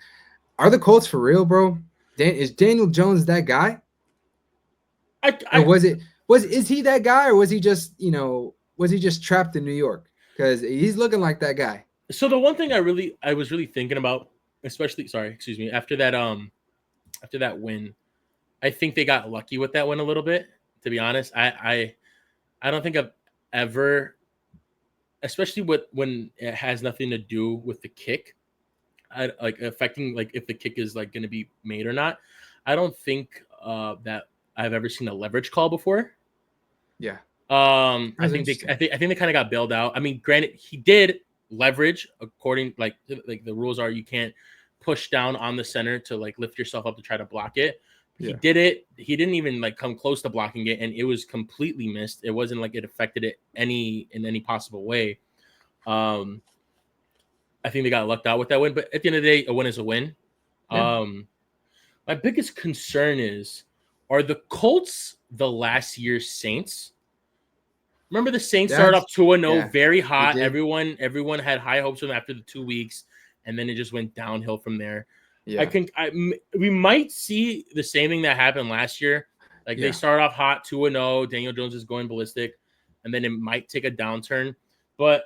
Are the Colts for real, bro? Is Daniel Jones that guy? Or is he that guy, or was he just trapped in New York? Because he's looking like that guy. So the one thing I was really thinking about, especially after that win, I think they got lucky with that win a little bit. To be honest, I don't think I've ever, especially when it has nothing to do with the kick, affecting like if the kick is like going to be made or not. I don't think that I've ever seen a leverage call before. Yeah. I think they kind of got bailed out. I mean, granted, he did leverage according like the rules are you can't push down on the center to like lift yourself up to try to block it. Yeah. He did it. He didn't even like come close to blocking it, and it was completely missed. It wasn't like it affected it in any possible way. I think they got lucked out with that win, but at the end of the day, a win is a win. Yeah. My biggest concern are the Colts the last year's Saints? Remember the Saints started off 2-0, very hot. Everyone had high hopes for them after the 2 weeks, and then it just went downhill from there. Yeah. We might see the same thing that happened last year. Like they start off hot, 2-0. Daniel Jones is going ballistic, and then it might take a downturn. But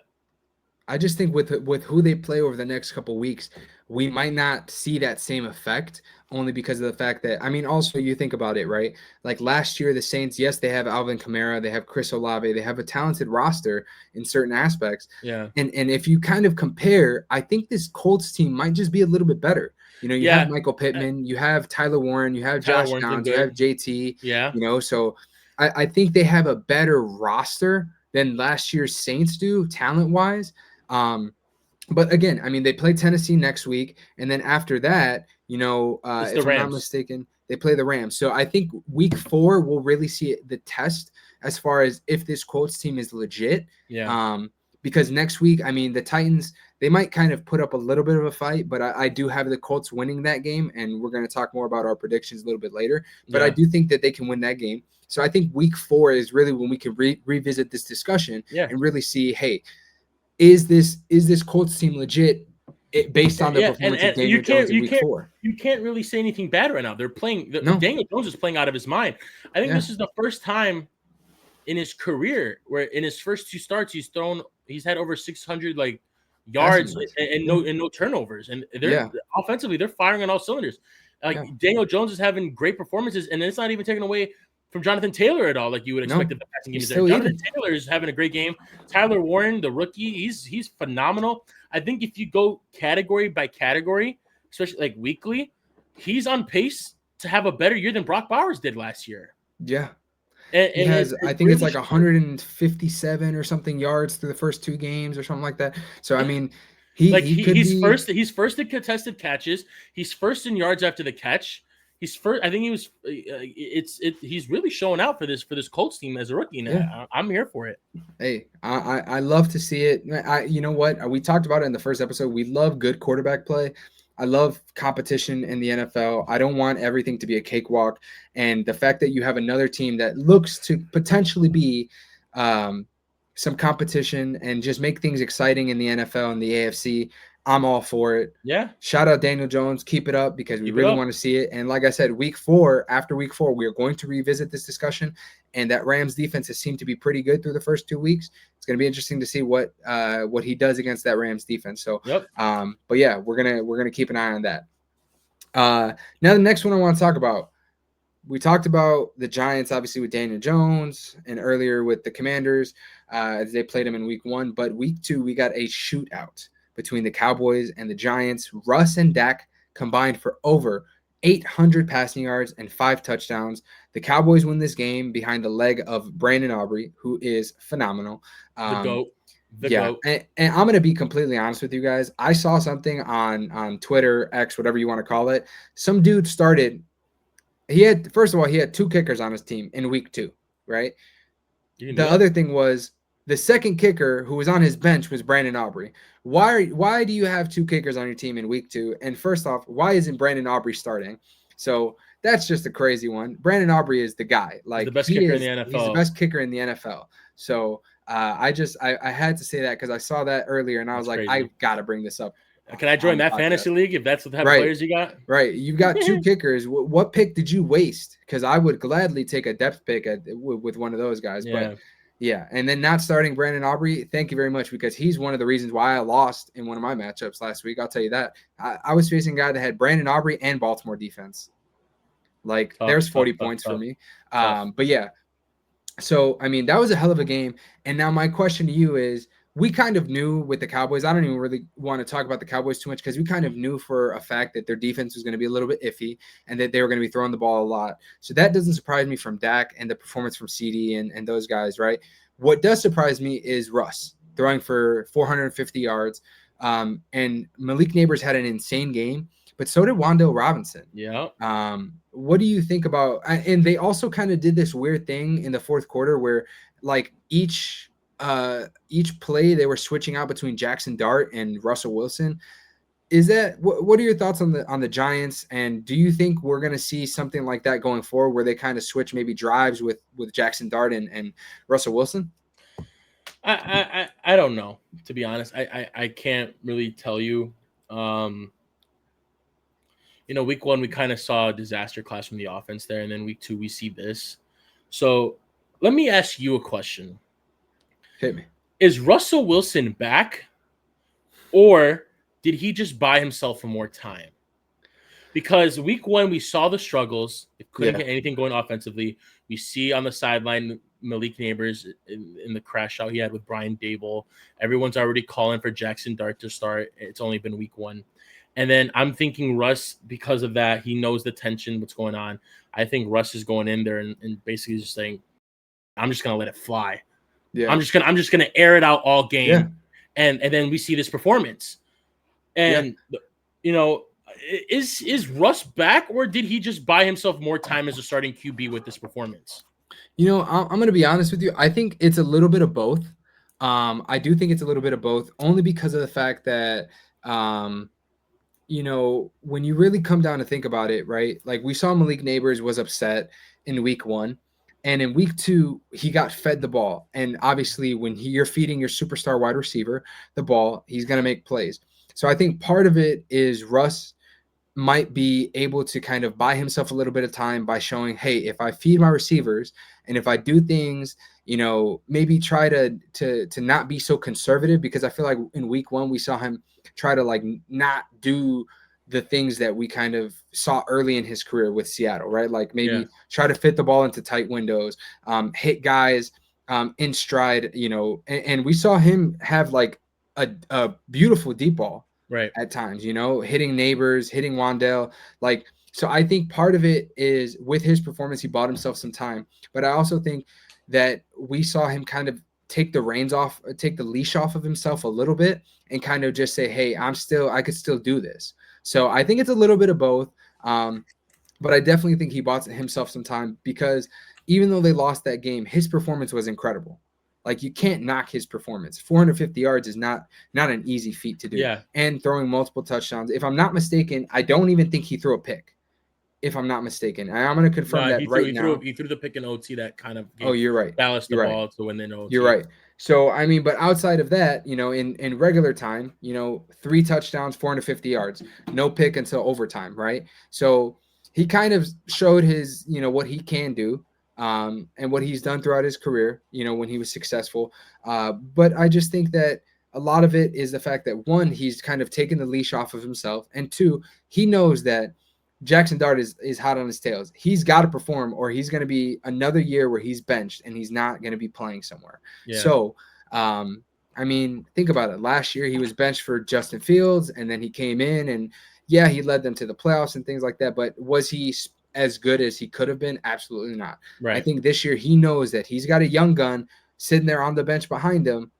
I just think with who they play over the next couple of weeks, we might not see that same effect, only because of the fact that, I mean, also you think about it, right? Like last year, the Saints, yes, they have Alvin Kamara, they have Chris Olave, they have a talented roster in certain aspects. Yeah. And if you kind of compare, I think this Colts team might just be a little bit better. You know, you have Michael Pittman, you have Tyler Warren, you have Josh Downs, you have JT. Yeah. You know, so I think they have a better roster than last year's Saints do, talent-wise. But again, I mean, they play Tennessee next week, and then after that, you know, if I'm not mistaken, they play the Rams. So I think week 4 we'll really see the test as far as if this Colts team is legit. Yeah. Because next week, I mean, the Titans, they might kind of put up a little bit of a fight, but I do have the Colts winning that game, and we're going to talk more about our predictions a little bit later. But I do think that they can win that game. So I think week 4 is really when we can revisit this discussion and really see, hey, is this Colts team legit based on the performance of Daniel Jones in week 4? You can't really say anything bad right now. They're playing. Daniel Jones is playing out of his mind. I think this is the first time in his career where in his first 2 starts he's had over 600 like yards and no turnovers. And they're offensively they're firing on all cylinders. Daniel Jones is having great performances, and it's not even taken away from Jonathan Taylor at all, like you would expect if the passing game is there. Jonathan Taylor is having a great game. Tyler Warren, the rookie, he's phenomenal. I think if you go category by category, especially like weekly, he's on pace to have a better year than Brock Bowers did last year. Yeah. He has, I think it's like 157 or something yards through the first 2 games or something like that. So, I mean, he's first in contested catches. He's first in yards after the catch. He's first. I think he was. He's really showing out for this Colts team as a rookie. Now I'm here for it. Hey, I love to see it. You know what? We talked about it in the first episode. We love good quarterback play. I love competition in the NFL. I don't want everything to be a cakewalk. And the fact that you have another team that looks to potentially be some competition and just make things exciting in the NFL and the AFC, I'm all for it. Yeah. Shout out Daniel Jones. Keep it up because we really want to see it. And like I said, after week 4, we are going to revisit this discussion. And that Rams defense has seemed to be pretty good through the first 2 weeks. It's going to be interesting to see what he does against that Rams defense. So, but yeah, we're gonna keep an eye on that. Now the next one I want to talk about. We talked about the Giants, obviously, with Daniel Jones, and earlier with the Commanders as they played them in week 1. But week 2, we got a shootout between the Cowboys and the Giants. Russ and Dak combined for over 800 passing yards and 5 touchdowns. The Cowboys win this game behind the leg of Brandon Aubrey, who is phenomenal. The GOAT. GOAT. And I'm going to be completely honest with you guys. I saw something on Twitter, X, whatever you want to call it. Some dude started – he had 2 kickers on his team in week 2, right? The other thing was the second kicker who was on his bench was Brandon Aubrey. Why do you have 2 kickers on your team in week 2? And first off, why isn't Brandon Aubrey starting? So that's just a crazy one. Brandon Aubrey is the guy. Like the best kicker in the NFL. He's the best kicker in the NFL. So I had to say that because I saw that earlier and I was like, I got to bring this up. Can I join on the that podcast. fantasy league if that's the type of Right. players you got? Right. You've got 2 kickers. What pick did you waste? Because I would gladly take a depth pick with one of those guys. Yeah. But yeah, and then not starting Brandon Aubrey, thank you very much, because he's one of the reasons why I lost in one of my matchups last week. I'll tell you that. I was facing a guy that had Brandon Aubrey and Baltimore defense. Like, there's 40 points for me. But yeah, so, I mean, that was a hell of a game. And now my question to you is, we kind of knew with the Cowboys, I don't even really want to talk about the Cowboys too much because we kind of knew for a fact that their defense was going to be a little bit iffy and that they were going to be throwing the ball a lot. So that doesn't surprise me from Dak and the performance from CD and those guys, right? What does surprise me is Russ throwing for 450 yards. And Malik Neighbors had an insane game, but so did Wan'Dale Robinson. Yeah. What do you think about? And they also kind of did this weird thing in the fourth quarter where, like, each play they were switching out between Jackson Dart and Russell Wilson. Is that what are your thoughts on the Giants? And do you think we're going to see something like that going forward, where they kind of switch maybe drives with Jackson Dart and Russell Wilson? I don't know, to be honest. I can't really tell you. Week 1 we kind of saw a disaster class from the offense there, and then week 2 we see this. So let me ask you a question. Hit me. Is Russell Wilson back, or did he just buy himself for more time? Because week 1 we saw the struggles. It couldn't get anything going offensively. We see on the sideline Malik Neighbors in the crash out he had with Brian Dable. Everyone's already calling for Jackson Dart to start. It's only been week 1. And then I'm thinking Russ, because of that, he knows the tension, what's going on. I think Russ is going in there and basically just saying, I'm just gonna let it fly. Yeah. I'm just gonna air it out all game. Yeah. And then we see this performance. And is Russ back, or did he just buy himself more time as a starting QB with this performance? I'm going to be honest with you. I think it's a little bit of both. I do think it's a little bit of both, only because of the fact that, when you really come down to think about it, right? Like, we saw Malik Neighbors was upset in week 1. And in week 2, he got fed the ball. And obviously, when you're feeding your superstar wide receiver the ball, he's going to make plays. So I think part of it is Russ might be able to kind of buy himself a little bit of time by showing, hey, if I feed my receivers and if I do things, maybe try to not be so conservative, because I feel like in week 1 we saw him try to, like, not do the things that we kind of saw early in his career with Seattle, right? Like, maybe try to fit the ball into tight windows, hit guys in stride, and we saw him have like a beautiful deep ball right at times, hitting Neighbors, hitting Wan'Dale. Like, so I think part of it is with his performance, he bought himself some time, but I also think that we saw him kind of take the leash off of himself a little bit and kind of just say, hey, I could still do this. So I think it's a little bit of both. But I definitely think he bought himself some time, because even though they lost that game, his performance was incredible. Like, you can't knock his performance. 450 yards is not an easy feat to do. Yeah. And throwing multiple touchdowns. If I'm not mistaken, I don't even think he threw a pick. If I'm not mistaken, and I'm going to confirm that right now. He threw the pick in OT that kind of you're right. Balanced the ball to win the OT. You're right. So, I mean, but outside of that, in regular time, 3 touchdowns, 450 yards, no pick until overtime, right? So he kind of showed his, what he can do, and what he's done throughout his career, when he was successful. But I just think that a lot of it is the fact that, 1, he's kind of taken the leash off of himself, and 2, he knows that Jackson Dart is hot on his tails. He's got to perform, or he's going to be another year where he's benched and he's not going to be playing somewhere. Yeah. So, I mean, think about it. Last year he was benched for Justin Fields, and then he came in and, he led them to the playoffs and things like that. But was he as good as he could have been? Absolutely not. Right. I think this year he knows that he's got a young gun sitting there on the bench behind him,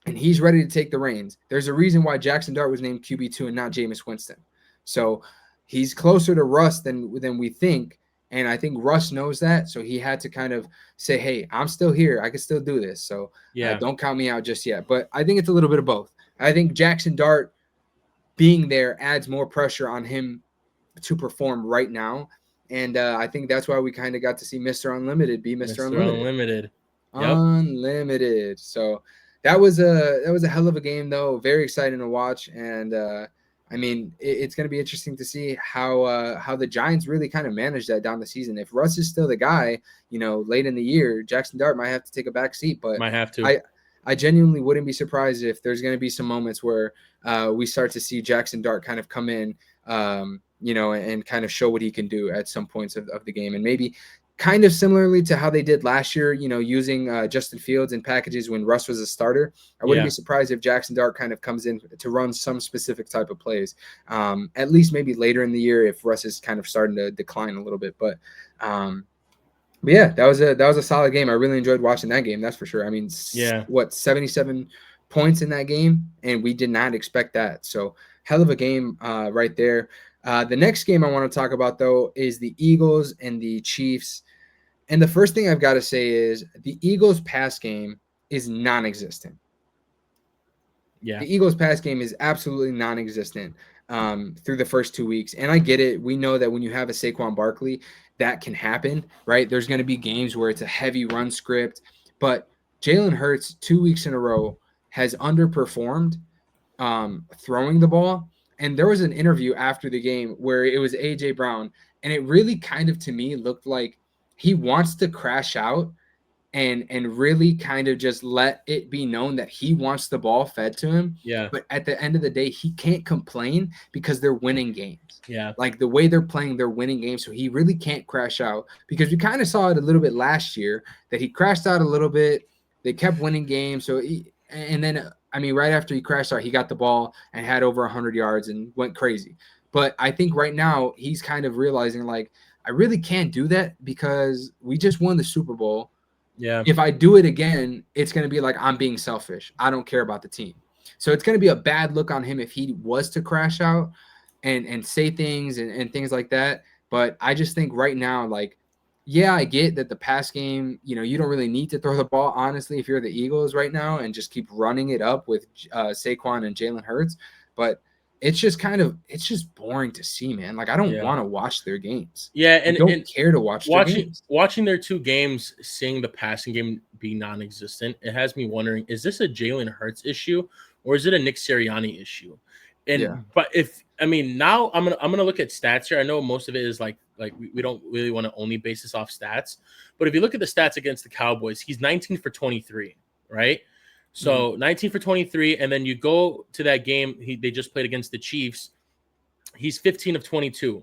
and he's ready to take the reins. There's a reason why Jackson Dart was named QB2 and not Jameis Winston. So he's closer to Russ than we think, and I think Russ knows that. So he had to kind of say, hey, I'm still here. I can still do this. So don't count me out just yet. But I think it's a little bit of both. I think Jackson Dart being there adds more pressure on him to perform right now. And I think that's why we kind of got to see Mr. Unlimited be Mr. Unlimited. Yep. Unlimited. So that was a hell of a game, though. Very exciting to watch. And I mean, it's going to be interesting to see how the Giants really kind of manage that down the season. If Russ is still the guy, late in the year, Jackson Dart might have to take a back seat. But Might have to. I genuinely wouldn't be surprised if there's going to be some moments where we start to see Jackson Dart kind of come in, and kind of show what he can do at some points of the game. And maybe kind of similarly to how they did last year, using Justin Fields in packages when Russ was a starter. I wouldn't be surprised if Jackson Dart kind of comes in to run some specific type of plays, at least maybe later in the year if Russ is kind of starting to decline a little bit. But yeah, that was a solid game. I really enjoyed watching that game. That's for sure. I mean, 77 points in that game, and we did not expect that. So hell of a game right there. The next game I want to talk about, though, is the Eagles and the Chiefs. And the first thing I've got to say is the Eagles' pass game is non-existent. Yeah. The Eagles' pass game is absolutely non-existent through the first 2 weeks. And I get it. We know that when you have a Saquon Barkley, that can happen, right? There's going to be games where it's a heavy run script. But Jalen Hurts, 2 weeks in a row, has underperformed throwing the ball. And there was an interview after the game where it was A.J. Brown, and it really kind of, to me, looked like he wants to crash out and really kind of just let it be known that he wants the ball fed to him. Yeah. But at the end of the day, he can't complain because they're winning games. Yeah. Like the way they're playing, they're winning games. So he really can't crash out, because we kind of saw it a little bit last year that he crashed out a little bit. They kept winning games. So right after he crashed out, he got the ball and had over 100 yards and went crazy. But I think right now he's kind of realizing, like, I really can't do that because we just won the Super Bowl. Yeah. If I do it again, it's going to be like I'm being selfish. I don't care about the team. So it's going to be a bad look on him if he was to crash out and say things and things like that. But I just think right now, like, yeah, I get that the pass game, you don't really need to throw the ball, honestly, if you're the Eagles right now, and just keep running it up with Saquon and Jalen Hurts. But it's just boring to see, man. Like, I don't want to watch their games. Yeah, and I don't care to watch their games. Watching their two games, seeing the passing game be non-existent, it has me wondering: is this a Jalen Hurts issue or is it a Nick Sirianni issue? But now I'm gonna look at stats here. I know most of it is like we don't really want to only base this off stats, but if you look at the stats against the Cowboys, he's 19 for 23, right? So 19 for 23, and then you go to that game they just played against the Chiefs. He's 15 of 22.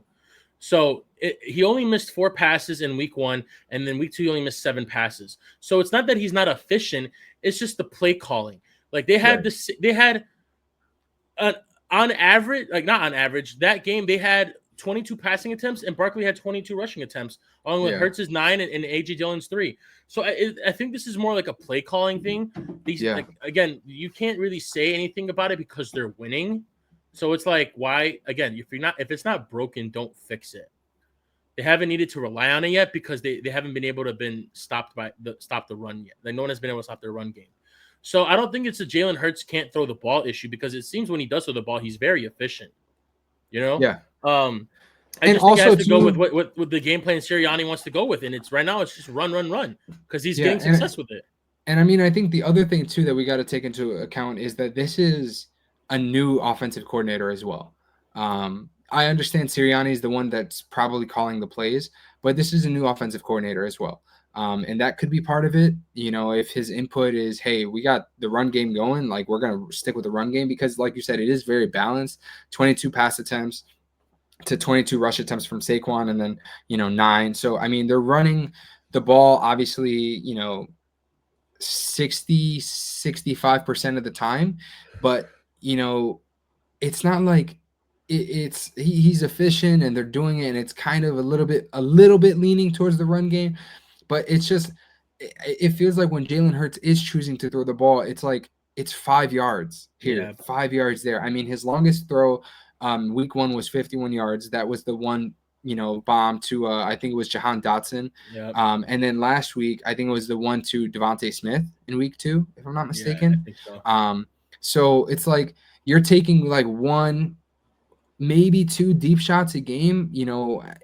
So he only missed 4 passes in week 1, and then week 2 he only missed 7 passes. So it's not that he's not efficient; it's just the play calling. Like they had on average, like not on average, that game they had 22 passing attempts, and Barkley had 22 rushing attempts, along with Hurts' 9 and A.J. Dillon's 3. So I think this is more like a play calling thing. Again, you can't really say anything about it because they're winning. So it's like, why? Again, if it's not broken, don't fix it. They haven't needed to rely on it yet because they haven't been able to stop the run yet. Like no one has been able to stop their run game. So I don't think it's a Jalen Hurts can't throw the ball issue, because it seems when he does throw the ball, he's very efficient. Yeah. I just think it has to go with what the game plan Sirianni wants to go with, and it's right now it's just run because he's getting success with it. And I mean, I think the other thing too that we got to take into account is that this is a new offensive coordinator as well. I understand Sirianni is the one that's probably calling the plays, but this is a new offensive coordinator as well. And that could be part of it. If his input is, hey, we got the run game going, like we're going to stick with the run game, because like you said, it is very balanced. 22 pass attempts to 22 rush attempts from Saquon, and then, 9. So, I mean, they're running the ball, obviously, 65% of the time, but, it's not like he's efficient and they're doing it, and it's kind of a little bit leaning towards the run game. But it's just, it feels like when Jalen Hurts is choosing to throw the ball, it's like it's 5 yards here, 5 yards there. I mean, his longest throw week 1 was 51 yards. That was the one, bomb to, I think it was Jahan Dotson. Yep. And then last week, I think it was the one to Devontae Smith in week 2, if I'm not mistaken. Yeah, I think so. So it's like you're taking like 1, maybe 2 deep shots a game,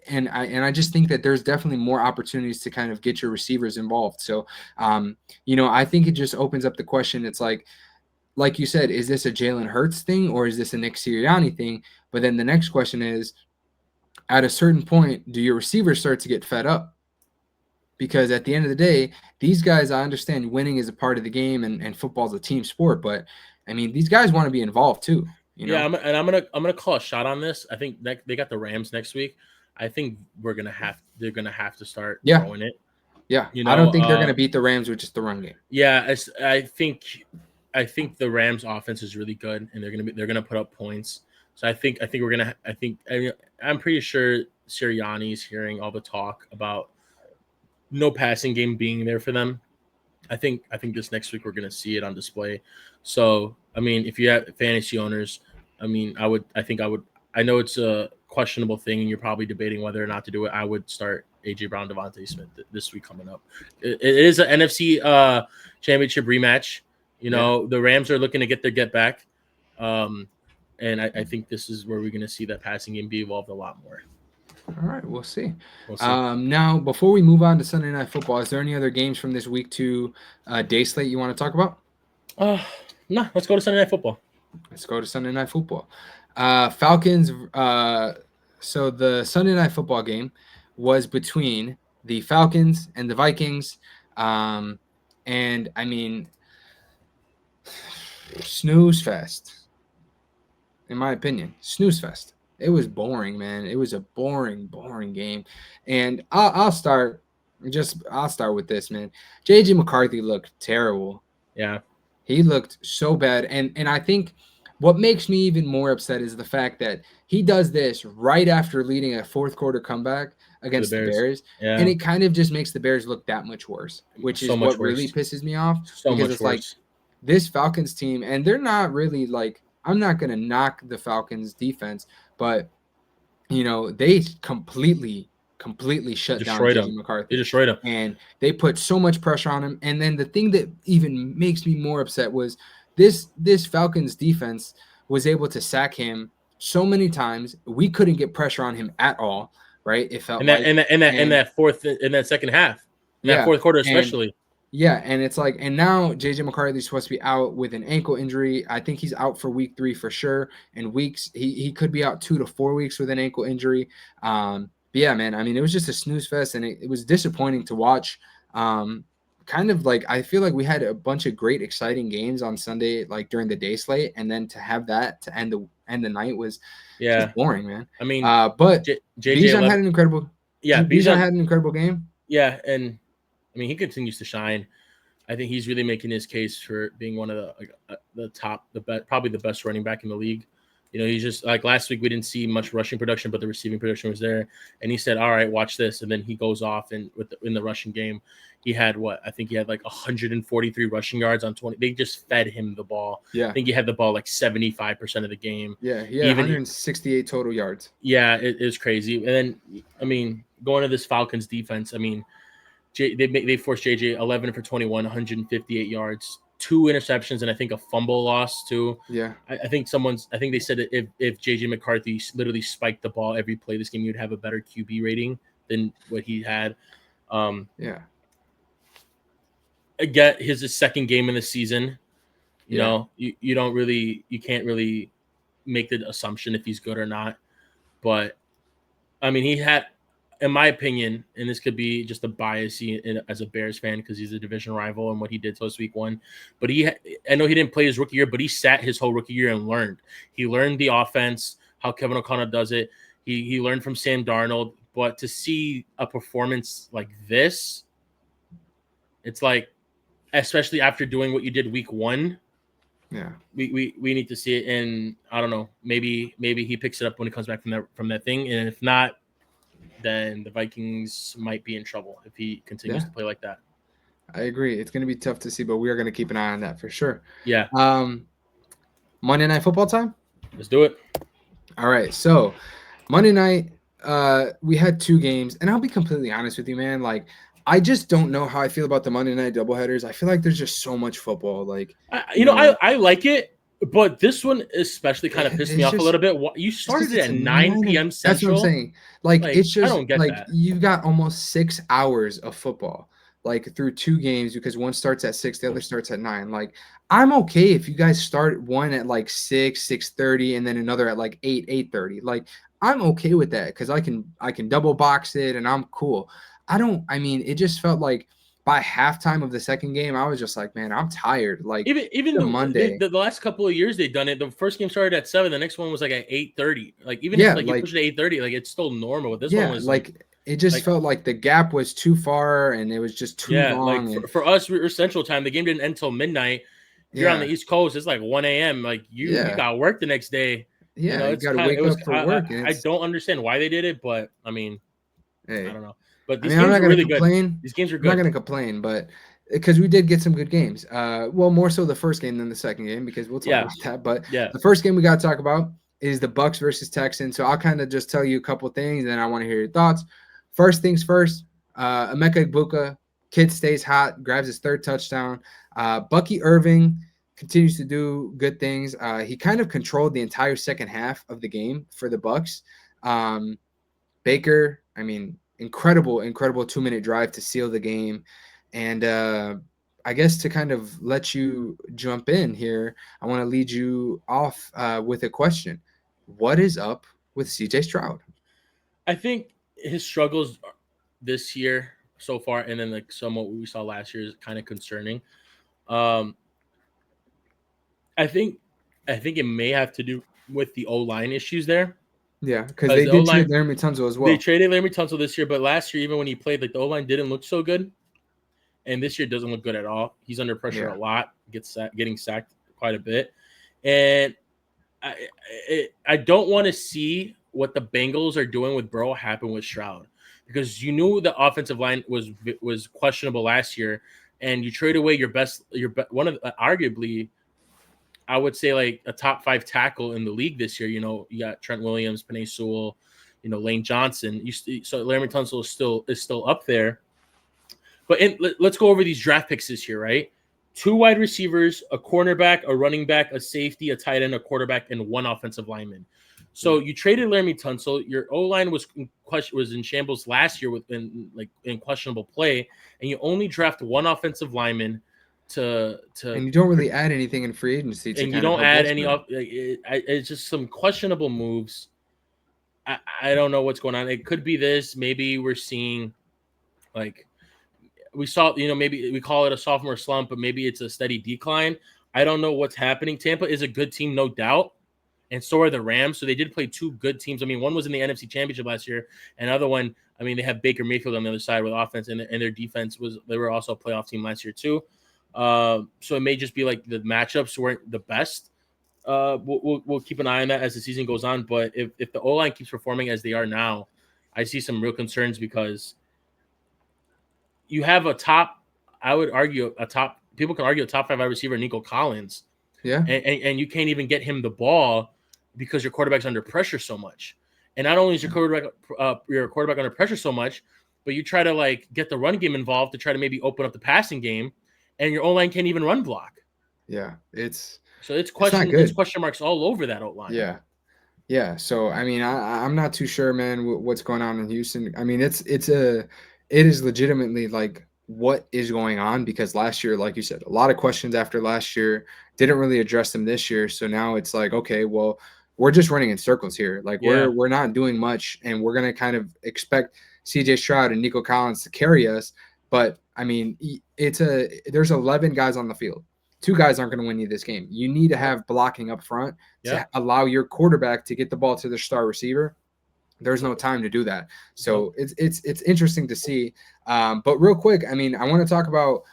and I just think that there's definitely more opportunities to kind of get your receivers involved. So, I think it just opens up the question. It's like, like you said, is this a Jalen Hurts thing or is this a Nick Sirianni thing? But then the next question is, at a certain point, do your receivers start to get fed up? Because at the end of the day, these guys, I understand winning is a part of the game and football is a team sport, but I mean, these guys want to be involved too. Yeah, I'm gonna call a shot on this. I think they got the Rams next week. I think they're gonna have to start throwing it. Yeah, I don't think they're gonna beat the Rams with just the run game. Yeah, I think the Rams offense is really good, and they're gonna put up points. So I'm pretty sure Sirianni's hearing all the talk about no passing game being there for them. I think this next week we're gonna see it on display. So I mean, if you have fantasy owners, I know it's a questionable thing, and you're probably debating whether or not to do it. I would start AJ Brown, Devontae Smith this week coming up. It is an NFC championship rematch. The Rams are looking to get their get back, and I think this is where we're going to see that passing game be evolved a lot more. All right, we'll see. Now, before we move on to Sunday Night Football, is there any other games from this week 2 day slate you want to talk about? No, let's go to Sunday Night Football. Falcons. So the Sunday Night Football game was between the Falcons and the Vikings. And I mean, snooze fest. In my opinion, snooze fest. It was boring, man. It was a boring game. And I'll start with this, man. JJ McCarthy looked terrible. Yeah. He looked so bad. And I think what makes me even more upset is the fact that he does this right after leading a fourth quarter comeback against the Bears. Yeah. And it kind of just makes the Bears look that much worse, which is what really pisses me off. Because it's like this Falcons team, and they're not really like, I'm not going to knock the Falcons defense, but they completely shut down JJ McCarthy. They destroyed him. And they put so much pressure on him. And then the thing that even makes me more upset was this Falcons defense was able to sack him so many times. We couldn't get pressure on him at all, right? It felt in that second half, that fourth quarter especially. And it's like, and now JJ McCarthy is supposed to be out with an ankle injury. I think he's out for week 3 for sure. And he could be out 2 to 4 weeks with an ankle injury. But yeah, man, I mean, it was just a snooze fest, and it was disappointing to watch. Kind of like, I feel like we had a bunch of great, exciting games on Sunday, like during the day slate, and then to have that to end the night was just boring, man. I mean, but Bijan had an incredible. Yeah, Bijan had an incredible game. Yeah, and I mean, he continues to shine. I think he's really making his case for being one of probably the best running back in the league. He's just like last week we didn't see much rushing production, but the receiving production was there. And he said, "All right, watch this." And then he goes off and in the rushing game, he had I think he had like 143 rushing yards on 20. They just fed him the ball. Yeah, I think he had the ball like 75% of the game. Yeah, he had 168 total yards. Yeah, it is crazy. And then I mean, going to this Falcons defense, I mean, they forced JJ 11 for 21, 158 yards. 2 interceptions and I think a fumble loss too. Yeah. I think they said that if JJ McCarthy literally spiked the ball every play this game, you'd have a better QB rating than what he had. Yeah. I get his second game in the season. You know, you can't really make the assumption if he's good or not. But I mean, he had, in my opinion, and this could be just a bias as a Bears fan because he's a division rival and what he did post week 1. But I know he didn't play his rookie year, but he sat his whole rookie year and learned. He learned the offense, how Kevin O'Connell does it. He learned from Sam Darnold. But to see a performance like this, it's like, especially after doing what you did week 1, we need to see it. And I don't know, maybe he picks it up when he comes back from that thing, and if not, then the Vikings might be in trouble if he continues to play like that. I agree. It's going to be tough to see, but we are going to keep an eye on that for sure. Yeah. Monday Night Football time? Let's do it. All right. So Monday night, we had 2 games, and I'll be completely honest with you, man. Like, I just don't know how I feel about the Monday night doubleheaders. I feel like there's just so much football. Like, I like it. But this one especially kind of pissed me off a little bit. You started it at 9 p.m. Central. That's what I'm saying. Like it's just I don't get like that. You've got almost 6 hours of football. like through 2 games because one starts at 6, the other starts at 9. Like I'm okay if you guys start one at like 6, 6:30, and then another at like 8, 8:30. Like I'm okay with that because I can double box it and I'm cool. I mean, it just felt like by halftime of the second game, I was just like, man, I'm tired. Like Even the Monday. the last couple of years they've done it. The first game started at 7, the next one was like at 8:30. Like even if Yeah, like you like push it to 8:30, like it's still normal. But this one yeah, was like it just like felt like the gap was too far and it was just too yeah, like long. And for us, we were Central Time. The game didn't end until midnight. If you're on the yeah, East Coast, it's like 1 a.m. Like you yeah, got work the next day. You yeah, know, you it's got to kind of it wake was. up for work, and I it's don't understand why they did it, but I mean, I hey, don't know. But I these mean, I'm games not were gonna really good. complain. These games were I'm not good. gonna complain, but because we did get some good games. Well, more so the first game than the second game because we'll talk Yeah, about that. But yeah. the first game we got to talk about is the Bucs versus Texans. So I'll kind of just tell you a couple things, and then I want to hear your thoughts. First things first. Emeka Egbuka, kid stays hot, grabs his 3rd touchdown. Bucky Irving continues to do good things. He kind of controlled the entire second half of the game for the Bucs. Um, Baker, I mean, incredible 2-minute drive to seal the game. And I guess to kind of let you jump in here, I want to lead you off with a question. What is up with CJ Stroud? I think his struggles this year so far, and then like some what we saw last year is kind of concerning. Um, I think it may have to do with the O line issues there Yeah, because because they the O did trade line Laramie Tunzel as they well. traded Larry Tunsil this year, but last year even when he played, like the O line didn't look so good, and this year doesn't look good at all. He's under pressure a Yeah. lot, getting sacked quite a bit, and I don't want to see what the Bengals are doing with Burrow happen with Stroud because you knew the offensive line was questionable last year, and you trade away one of arguably I would say like a top 5 tackle in the league this year. You know, you got Trent Williams, Penei Sewell, Lane Johnson. So Larry Tunsil is still up there. But let's go over these draft picks this year, right? 2 wide receivers, a cornerback, a running back, a safety, a tight end, a quarterback, and 1 offensive lineman. So you traded Laramie Tunsil. Your O line was in shambles last year in questionable play, and you only draft 1 offensive lineman to And you don't really add anything in free agency to and you kind of don't help add bolster any it. off. It's just some questionable moves. I don't know what's going on. It could be this. Maybe we're seeing like we saw. Maybe we call it a sophomore slump, but maybe it's a steady decline. I don't know what's happening. Tampa is a good team, no doubt, and so are the Rams. So they did play 2 good teams. I mean, one was in the NFC Championship last year, and another one. I mean, they have Baker Mayfield on the other side with offense, and their defense they were also a playoff team last year too. So it may just be like the matchups weren't the best. We'll keep an eye on that as the season goes on. But if the O line keeps performing as they are now, I see some real concerns because you have a top. I would argue a top. People can argue a top 5 wide receiver, Nico Collins, Yeah. and you can't even get him the ball because your quarterback's under pressure so much. And not only is your quarterback under pressure so much, but you try to like get the run game involved to try to maybe open up the passing game, and your O line can't even run block. Yeah. So it's Not it's good. question marks all over that O line. Yeah. Yeah, so I mean, I'm not too sure, man, what's going on in Houston. I mean, it is legitimately like what is going on because last year, like you said, a lot of questions after last year didn't really address them this year. So now it's like, okay, well, we're just running in circles here. Like Yeah, we're not doing much, and we're gonna kind of expect CJ Stroud and Nico Collins to carry us. But I mean, there's 11 guys on the field. 2 guys aren't going to win you this game. You need to have blocking up front yeah. to allow your quarterback to get the ball to their star receiver. There's no time to do that. So it's interesting to see. But real quick, I mean, I want to talk about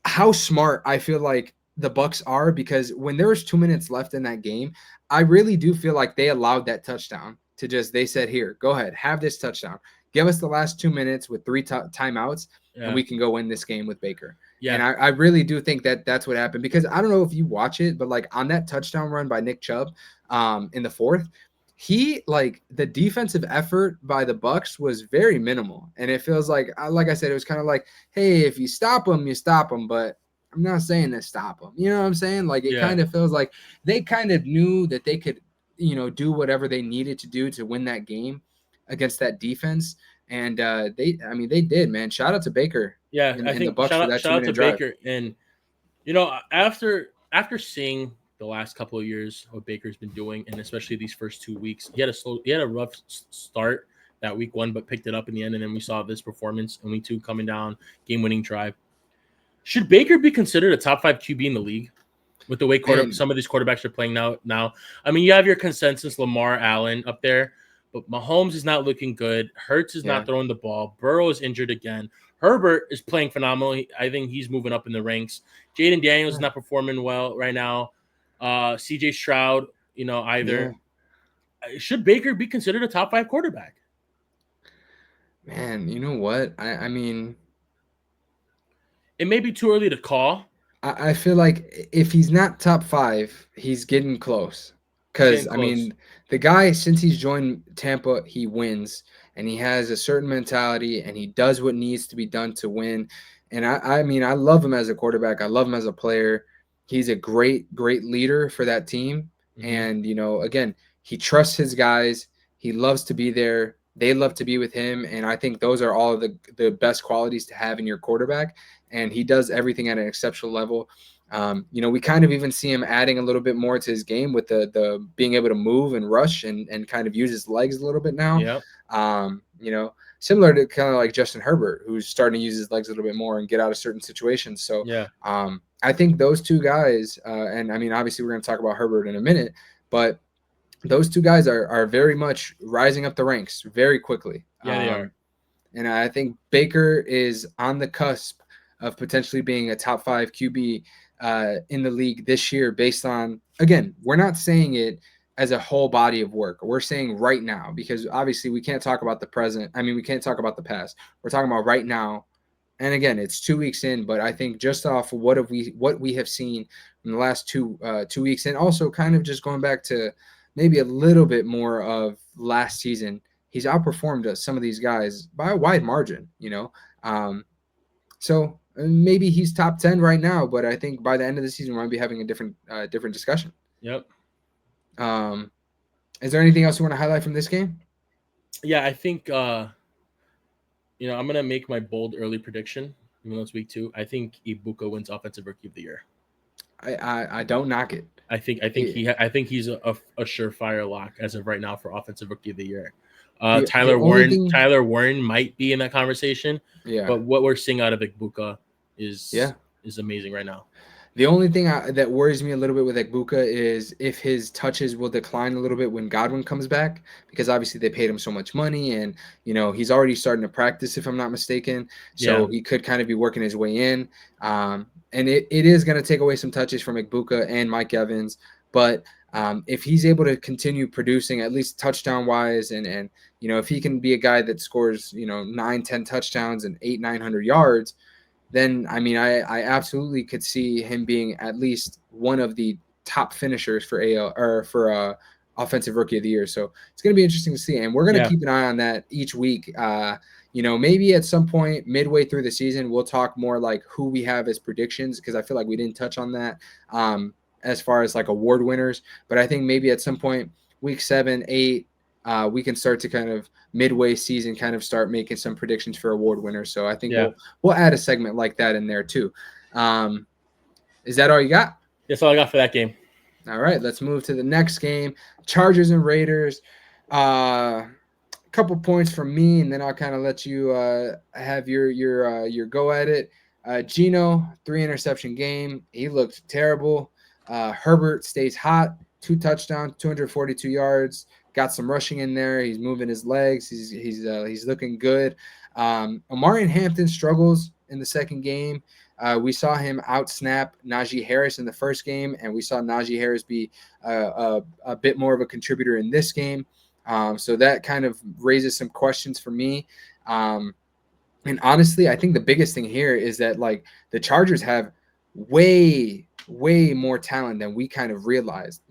how smart I feel like the Bucs are because when there was 2 minutes left in that game, I really do feel like they allowed that touchdown to they said, here, go ahead, have this touchdown. Give us the last 2 minutes with 3 timeouts, and Yeah, we can go win this game with Baker. And yeah, I really do think that that's what happened because I don't know if you watch it, but like on that touchdown run by Nick Chubb in the 4th, he like the defensive effort by the Bucs was very minimal. And it feels like I said, it was kind of like, hey, if you stop them, you stop them. But I'm not saying to stop them. You know what I'm saying? Like it yeah. kind of feels like they kind of knew that they could, do whatever they needed to do to win that game against that defense. And they did, man. Shout out to Baker Yeah, I and the think Bucs for that shout out 2-minute to drive. Baker. And after seeing the last couple of years what Baker's been doing, and especially these first 2 weeks, he had a rough start that week one, but picked it up in the end. And then we saw this performance in week two coming down, game winning drive. Should Baker be considered a top 5 QB in the league with the way And some of these quarterbacks are playing now? I mean, you have your consensus Lamar, Allen up there, but Mahomes is not looking good. Hurts is yeah, not throwing the ball. Burrow is injured again. Herbert is playing phenomenal. I think he's moving up in the ranks. Jaden Daniels is not performing well right now. CJ Stroud, yeah, either. Should Baker be considered a top 5 quarterback? man. You know what? I mean, It may be too early to call. I feel like if he's not top 5, he's getting close. He's getting Because I close. mean, the guy since he's joined Tampa, he wins, and he has a certain mentality, and he does what needs to be done to win. And I mean, I love him as a quarterback. I love him as a player. He's a great leader for that team. Mm-hmm. And again, he trusts his guys. He loves to be there. They love to be with him, and I think those are all of the best qualities to have in your quarterback. And he does everything at an exceptional level. We kind of even see him adding a little bit more to his game with the being able to move and rush and kind of use his legs a little bit now. Yeah. Similar to kind of like Justin Herbert, who's starting to use his legs a little bit more and get out of certain situations. So Yeah. I think those two guys, and I mean, obviously we're going to talk about Herbert in a minute, but those two guys are very much rising up the ranks very quickly. Yeah, they are. And I think Baker is on the cusp of potentially being a top 5 QB in the league this year based on, again, we're not saying it as a whole body of work. We're saying right now, because obviously we can't talk about the present. I mean, we can't talk about the past. We're talking about right now. And again, it's 2 weeks in, but I think just off of what we have seen in the last 2 weeks, and also kind of just going back to maybe a little bit more of last season, he's outperformed some of these guys by a wide margin. So maybe he's top 10 right now, but I think by the end of the season, we might be having a different discussion. Yep. Is there anything else you want to highlight from this game? Yeah, I think I'm gonna make my bold early prediction. Even though it's week 2, I think Ibuka wins Offensive Rookie of the Year. I don't knock it. I think he's a surefire lock as of right now for Offensive Rookie of the Year. Tyler Warren might be in that conversation. Yeah. But what we're seeing out of Ibuka is amazing right now. The only thing that worries me a little bit with Ekbuka is if his touches will decline a little bit when Godwin comes back, because obviously they paid him so much money, and he's already starting to practice, if I'm not mistaken. So he could kind of be working his way in. And it is going to take away some touches from Ekbuka and Mike Evans. But if he's able to continue producing, at least touchdown wise, and if he can be a guy that scores 9-10 touchdowns and 800-900 yards, then I mean I absolutely could see him being at least one of the top finishers for Offensive Rookie of the Year. So it's going to be interesting to see, and we're going to keep an eye on that each week. Maybe at some point midway through the season, we'll talk more like who we have as predictions, because I feel like we didn't touch on that as far as like award winners. But I think maybe at some point, week 7, 8, we can start to kind of midway season kind of start making some predictions for award winners. So I think we'll add a segment like that in there too. Is that all you got? That's all I got for that game. All right, let's move to the next game. Chargers and Raiders. A couple points from me, and then I'll kind of let you have your go at it. Geno, 3-interception game. He looked terrible. Herbert stays hot. 2 touchdowns, 242 yards. Got some rushing in there. He's moving his legs. He's looking good. Omarion Hampton struggles in the second game. We saw him out-snap Najee Harris in the first game, and we saw Najee Harris be a bit more of a contributor in this game. So that kind of raises some questions for me. And honestly, I think the biggest thing here is that like the Chargers have way more talent than we kind of realized.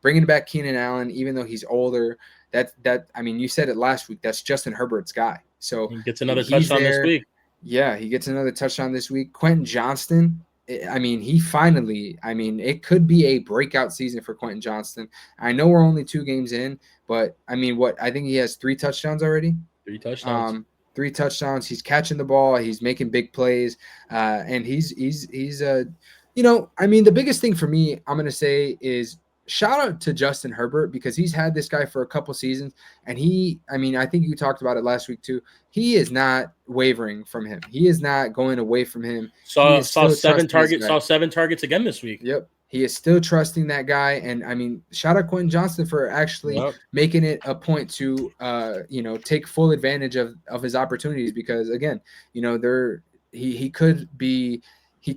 Bringing back Keenan Allen, even though he's older, I mean, you said it last week, that's Justin Herbert's guy. So he gets another touchdown this week. Yeah, he gets another touchdown this week. Quentin Johnston, I mean, it could be a breakout season for Quentin Johnston. I know we're only 2 games in, but I mean, I think he has 3 touchdowns already. 3 touchdowns. 3 touchdowns. He's catching the ball. He's making big plays, and he's I mean, the biggest thing for me, I'm gonna say, is shout out to Justin Herbert because he's had this guy for a couple seasons, and I mean, I think you talked about it last week too. He is not wavering from him. He is not going away from him. He is Saw still 7 trusting this targets. guy. Saw 7 targets again this week. Yep. He is still trusting that guy. And I mean, shout out Quentin Johnston for actually making it a point to, take full advantage of his opportunities because, again, he could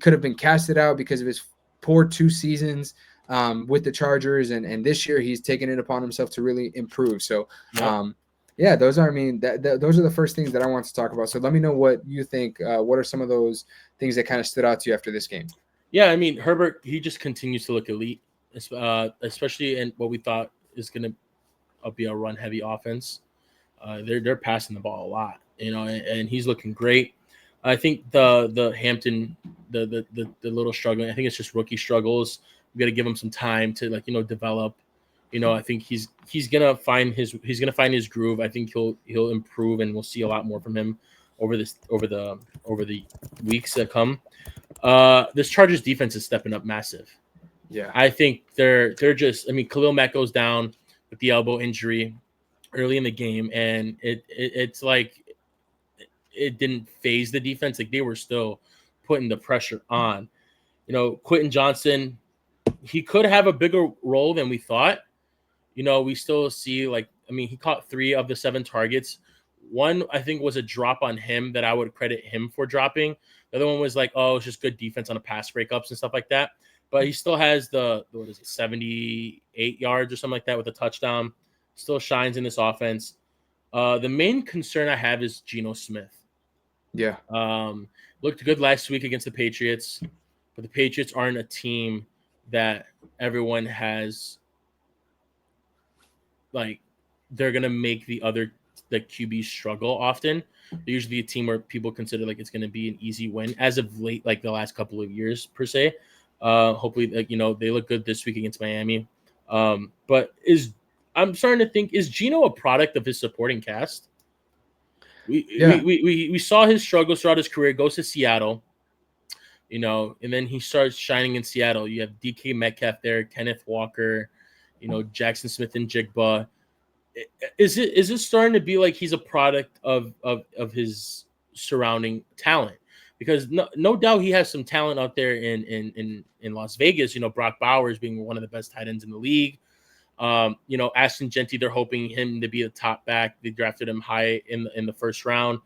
have been casted out because of his poor 2 seasons with the Chargers. And this year he's taken it upon himself to really improve. So, yeah, those are the first things that I want to talk about. So let me know what you think. What are some of those things that kind of stood out to you after this game? Yeah, I mean, Herbert, he just continues to look elite, especially in what we thought is going to be a run-heavy offense. They're passing the ball a lot, and he's looking great. I think the Hampton, the little struggling, I think it's just rookie struggles. We got to give him some time to develop. I think he's gonna find his groove. I think he'll improve, and we'll see a lot more from him over the weeks that come. This Chargers defense is stepping up massive. Yeah, I think they're just. I mean, Khalil Mack goes down with the elbow injury early in the game, and it's like it didn't phase the defense. Like they were still putting the pressure on. Quentin Johnston, he could have a bigger role than we thought. We still see he caught 3 of the 7 targets. One, I think, was a drop on him that I would credit him for dropping. The other one was it's just good defense on the pass breakups and stuff like that. But he still has 78 yards or something like that with a touchdown. Still shines in this offense. The main concern I have is Geno Smith. Yeah. Looked good last week against the Patriots, but the Patriots aren't a team that everyone has they're gonna make the other QBs struggle often. They're usually a team where people consider it's gonna be an easy win as of late, the last couple of years per se. Hopefully, they look good this week against Miami. But I'm starting to think, is Geno a product of his supporting cast? We saw his struggles throughout his career. Goes to Seattle, and then he starts shining in Seattle. You have DK Metcalf there, Kenneth Walker, Jackson Smith and Jigba. Is it starting to be like he's a product of his surrounding talent? Because no doubt he has some talent out there in Las Vegas. Brock Bowers being one of the best tight ends in the league. Ashton Genty, they're hoping him to be a top back. They drafted him high in the first round.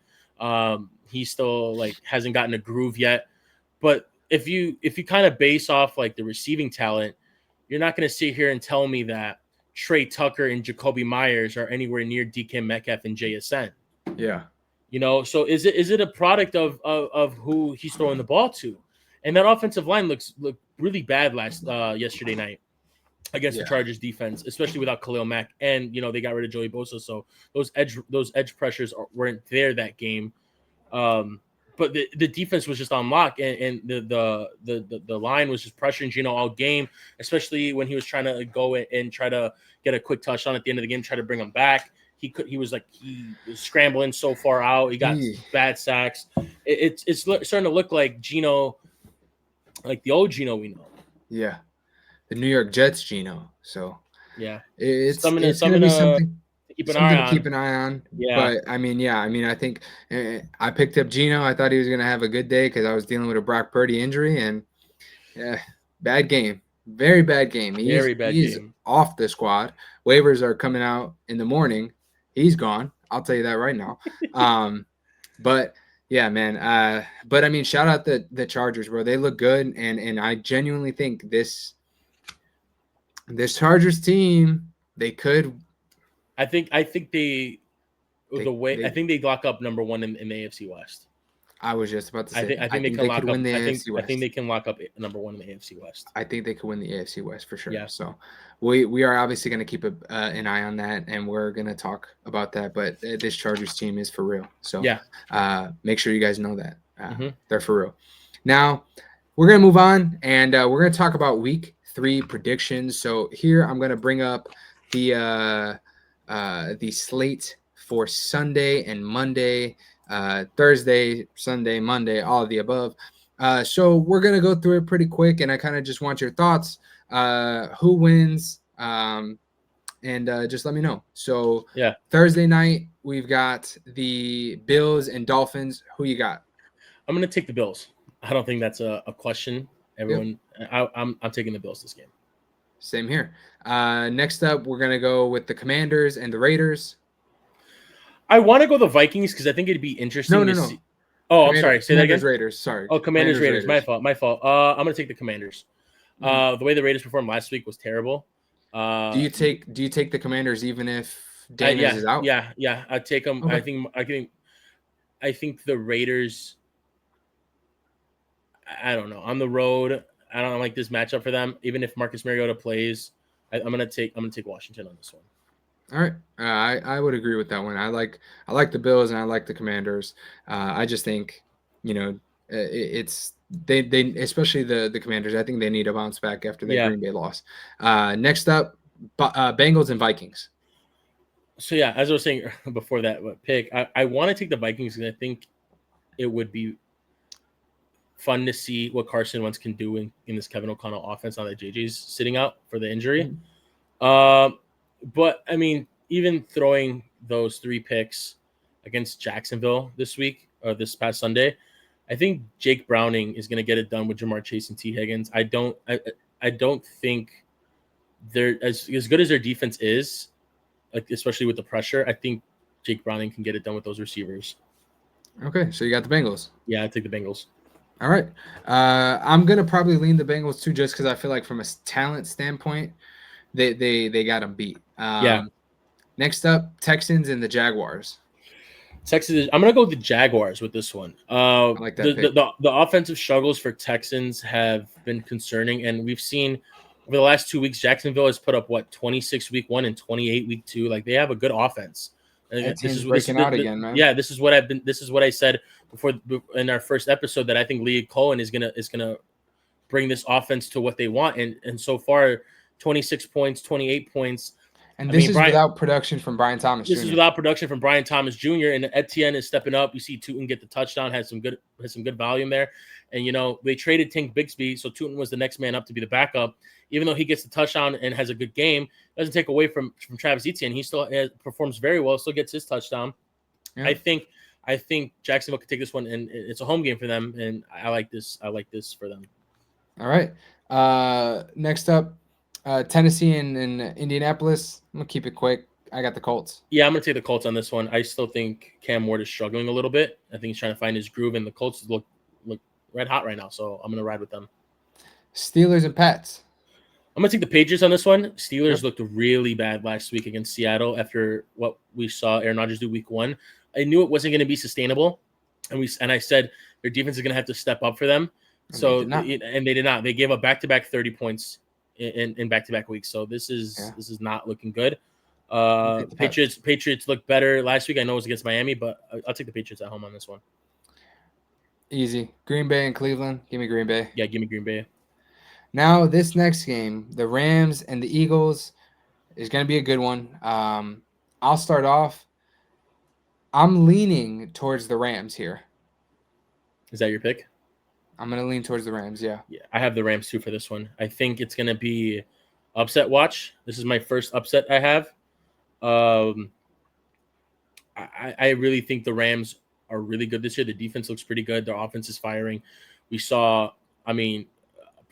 He still hasn't gotten a groove yet. But if you kind of base off the receiving talent, you're not going to sit here and tell me that Trey Tucker and Jacoby Myers are anywhere near DK Metcalf and JSN. Yeah. So is it a product of who he's throwing the ball to? And that offensive line looked really bad yesterday night against the Chargers defense, especially without Khalil Mack. And they got rid of Joey Bosa, so those edge pressures weren't there that game. But the defense was just on lock, and the line was just pressuring Geno all game, especially when he was trying to go and try to get a quick touchdown at the end of the game, try to bring him back. He was scrambling so far out. He got bad sacks. It's starting to look like Geno, like the old Geno we know. Yeah, the New York Jets Geno. So yeah, it's going to be something. Keep an eye on. Yeah. But I think I picked up Geno. I thought he was going to have a good day because I was dealing with a Brock Purdy injury, and bad game. Very bad game. He's off the squad. Waivers are coming out in the morning. He's gone. I'll tell you that right now. But yeah, man. But I mean, shout out the Chargers, bro. They look good, and I genuinely think this Chargers team, they could. I think they lock up number 1 in the AFC West. I was just about to say. I think they can win the AFC West. I think they can lock up number 1 in the AFC West. I think they could win the AFC West for sure. Yeah. So we are obviously going to keep an eye on that, and we're going to talk about that. But this Chargers team is for real. So make sure you guys know that they're for real. Now we're going to move on, and we're going to talk about Week 3 predictions. So here I'm going to bring up the slate for Sunday and Monday. Thursday, Sunday, Monday, all of the above. So we're going to go through it pretty quick, and I kind of just want your thoughts. Who wins? And just let me know. So Yeah, Thursday night, we've got the Bills and Dolphins. Who you got? I'm gonna take the Bills. I don't think that's a question. Everyone, I'm taking the Bills this game. Same here. Next up, we're going to go with the Commanders and the Raiders. I want to go the Vikings because I think it'd be interesting to see. Oh, I'm sorry. Say that again. Raiders. Sorry. Oh, Commanders, Raiders. My fault. I'm gonna take the Commanders. The way the Raiders performed last week was terrible. Do you take the Commanders even if Daniels is out? Yeah. I take them. Okay. I think the Raiders. I don't know. On the road, I don't like this matchup for them. Even if Marcus Mariota plays, I'm gonna take Washington on this one. All right, I would agree with that one. I like the Bills and I like the Commanders. I just think, it's they especially the Commanders. I think they need a bounce back after the Green Bay loss. Next up, Bengals and Vikings. So yeah, as I was saying before that pick, I want to take the Vikings because I think it would be fun to see what Carson Wentz can do in this Kevin O'Connell offense now that JJ's sitting out for the injury. But I mean, even throwing those 3 picks against Jacksonville this week or this past Sunday, I think Jake Browning is going to get it done with Jamar Chase and T. Higgins. I don't think they're as good as their defense is, like especially with the pressure. I think Jake Browning can get it done with those receivers. Okay, so you got the Bengals. Yeah, I take the Bengals. All right, I'm gonna probably lean the Bengals too, just because I feel like from a talent standpoint, they got them beat. Next up, Texans and the Jaguars. Texans. I'm gonna go with the Jaguars with this one. I like that pick. The offensive struggles for Texans have been concerning, and we've seen over the last 2 weeks, Jacksonville has put up 26 week 1 and 28 week 2. Like they have a good offense. That team's breaking out again, man. Yeah, this is what I said before in our first episode that I think Lee Cohen is gonna bring this offense to what they want, and so far, 26 points, 28 points. And this is without production from Brian Thomas Jr. This is without production from Brian Thomas Jr. And Etienne is stepping up. You see Tootin get the touchdown, has some good volume there. And they traded Tank Bigsby, so Tootin was the next man up to be the backup. Even though he gets the touchdown and has a good game, doesn't take away from Travis Etienne. He still performs very well, still gets his touchdown. Yeah. I think Jacksonville could take this one, and it's a home game for them. And I like this. I like this for them. All right. Next up, Tennessee and Indianapolis. I'm gonna keep it quick. I got the Colts. Yeah, I'm gonna take the Colts on this one. I still think Cam Ward is struggling a little bit. I think he's trying to find his groove, and the Colts look red hot right now. So I'm gonna ride with them. Steelers and Pats. I'm gonna take the Patriots on this one. Steelers looked really bad last week against Seattle after what we saw Aaron Rodgers do week 1. I knew it wasn't gonna be sustainable, and I said their defense is gonna have to step up for them. So they did not. They gave up back-to-back 30 points in back-to-back weeks. So this is not looking good. Patriots looked better last week. I know it was against Miami, but I'll take the Patriots at home on this one. Easy. Green Bay and Cleveland. Give me Green Bay. Yeah, give me Green Bay. Now this next game, the Rams and the Eagles, is going to be a good one. I'll start off. I'm leaning towards the Rams here. Is that your pick? I'm going to lean towards the Rams, yeah. Yeah, I have the Rams too for this one. I think it's going to be upset watch. This is my first upset I have. I really think the Rams are really good this year. The defense looks pretty good. Their offense is firing. We saw,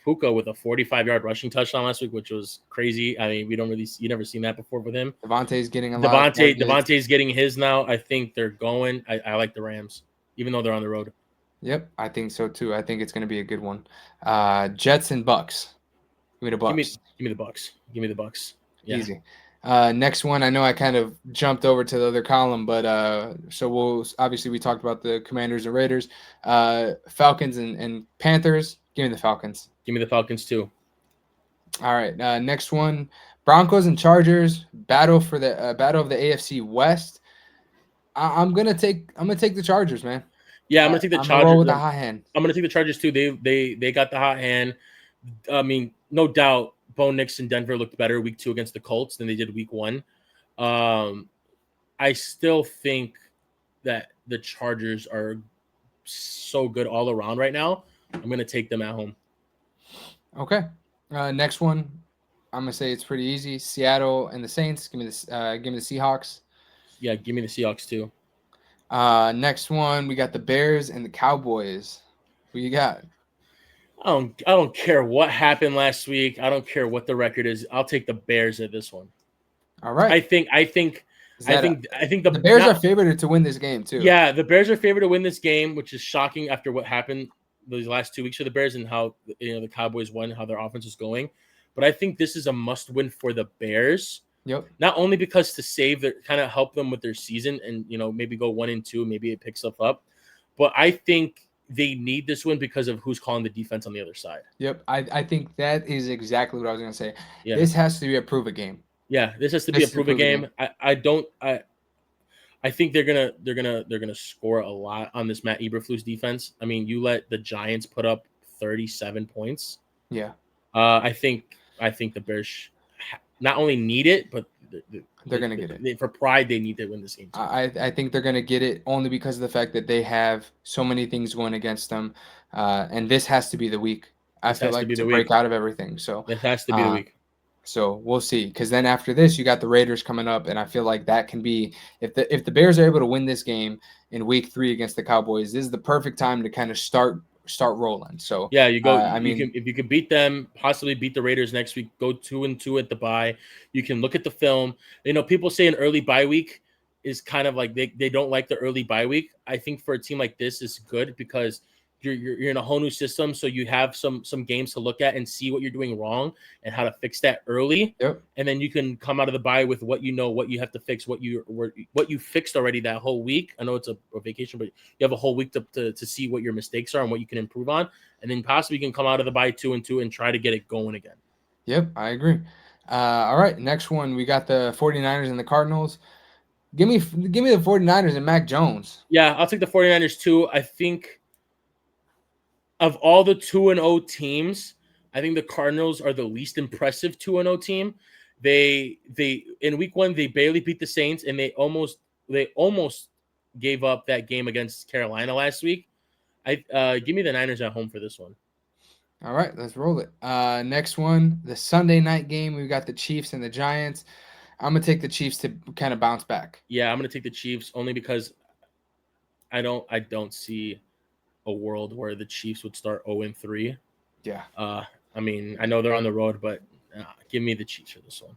Puka with a 45-yard rushing touchdown last week, which was crazy. You never seen that before with him. Devontae's getting Devontae's getting his now. I think they're going. I like the Rams, even though they're on the road. Yep, I think so too. I think it's going to be a good one. Jets and Bucs. Give me the Bucs. Give me the Bucs. Give me the Bucs. Yeah. Easy. Next one, I know I kind of jumped over to the other column, but we talked about the Commanders and Raiders, Falcons and Panthers. Give me the Falcons. Give me the Falcons too. All right. Next one, Broncos and Chargers. Battle of the AFC West. I'm gonna take the Chargers, man. Yeah, I'm gonna take the Chargers. Roll with the hot hand. I'm gonna take the Chargers too. They got the hot hand. No doubt. Bo Nix in Denver looked better week 2 against the Colts than they did week 1. I still think that the Chargers are so good all around right now. I'm going to take them at home. Okay. Next one, I'm gonna say it's pretty easy. Seattle and the Saints. Give me the Seahawks. Yeah, give me the Seahawks too. Next one, we got the Bears and the Cowboys. Who you got? I don't care what happened last week. I don't care what the record is. I'll take the Bears at this one. All right. I think the Bears are favored to win this game too. Yeah, the Bears are favored to win this game, which is shocking after what happened these last 2 weeks for the Bears and how the Cowboys won, how their offense is going. But I think this is a must-win for the Bears. Yep. Not only because to save their kind of help them with their season and maybe go 1-2, maybe it picks stuff up, but I think they need this win because of who's calling the defense on the other side. Yep. I think that is exactly what I was gonna say. Yeah. This has to be a prove-it game. Yeah, this has to be a prove-it game. I think they're gonna score a lot on this Matt Eberflus defense. I mean, you let the Giants put up 37 points. Yeah. I think the Bears not only need it, but they're gonna get it. For pride. They need to win this game too. I think they're gonna get it only because of the fact that they have so many things going against them, and this has to be the week. I feel like to break out of everything. So it has to be the week. So we'll see, because then after this, you got the Raiders coming up, and I feel like that can be if the Bears are able to win this game in Week 3 against the Cowboys, this is the perfect time to kind of start rolling. So yeah, you go. If you can beat them, possibly beat the Raiders next week, go 2-2 at the bye. You can look at the film. People say an early bye week is kind of like they don't like the early bye week. I think for a team like this is good because you're in a whole new system, so you have some games to look at and see what you're doing wrong and how to fix that early. Yep. And then you can come out of the bye with what you have to fix, what you fixed already that whole week. I know it's a vacation, but you have a whole week to see what your mistakes are and what you can improve on, and then possibly you can come out of the bye 2-2 and try to get it going again. Yep, I agree. All right, next one, we got the 49ers and the Cardinals. Give me the 49ers and Mac Jones. Yeah, I'll take the 49ers too. I think of all the 2-0 teams, I think the Cardinals are the least impressive 2-0 team. They in week 1 they barely beat the Saints, and they almost gave up that game against Carolina last week. Give me the Niners at home for this one. All right, let's roll it. Next one, the Sunday night game. We've got the Chiefs and the Giants. I'm gonna take the Chiefs to kind of bounce back. Yeah, I'm gonna take the Chiefs only because I don't see a world where the Chiefs would start 0-3. Yeah. I mean, I know they're on the road, but give me the Chiefs for this one.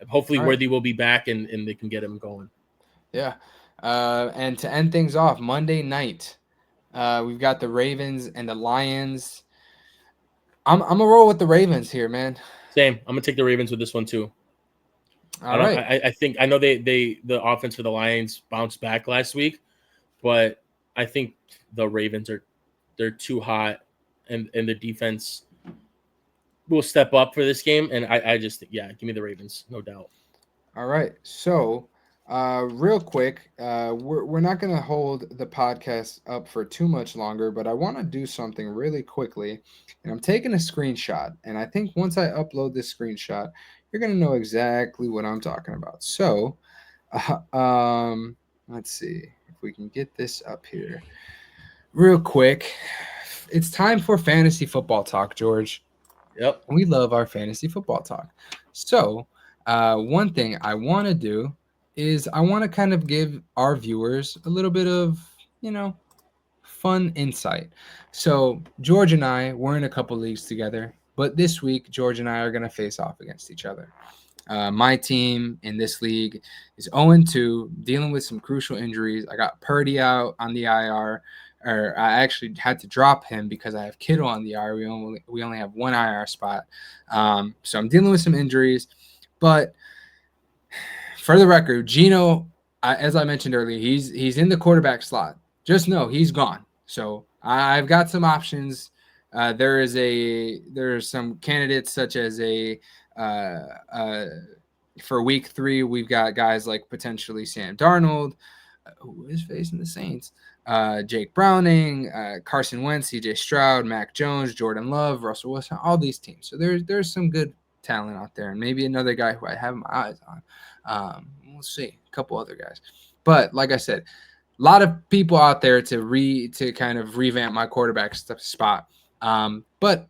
Hopefully, Worthy will be back and they can get him going. Yeah. And to end things off, Monday night, we've got the Ravens and the Lions. I'm gonna roll with the Ravens here, man. Same. I'm gonna take the Ravens with this one too. All right. I know the offense for the Lions bounced back last week, but I think the Ravens they're too hot, and the defense will step up for this game. And I just give me the Ravens, no doubt. All right. So real quick, we're not going to hold the podcast up for too much longer, but I want to do something really quickly, and I'm taking a screenshot. And I think once I upload this screenshot, you're going to know exactly what I'm talking about. So let's see if we can get this up here real quick. It's time for fantasy football talk, George. Yep. We love our fantasy football talk. So one thing I want to do is I want to kind of give our viewers a little bit of, fun insight. So George and I, we're in a couple leagues together, but this week, George and I are going to face off against each other. My team in this league is 0-2, dealing with some crucial injuries. I got Purdy out on the IR, or I actually had to drop him because I have Kittle on the IR. We only have one IR spot. So I'm dealing with some injuries. But for the record, Geno, as I mentioned earlier, he's in the quarterback slot. Just know he's gone. So I've got some options. There are some candidates such as for week 3, we've got guys like potentially Sam Darnold, who is facing the Saints, Jake Browning, Carson Wentz, CJ Stroud, Mac Jones, Jordan Love, Russell Wilson, all these teams. So there's some good talent out there, and maybe another guy who I have my eyes on. We'll see, a couple other guys. But like I said, lot of people out there to kind of revamp my quarterback spot. But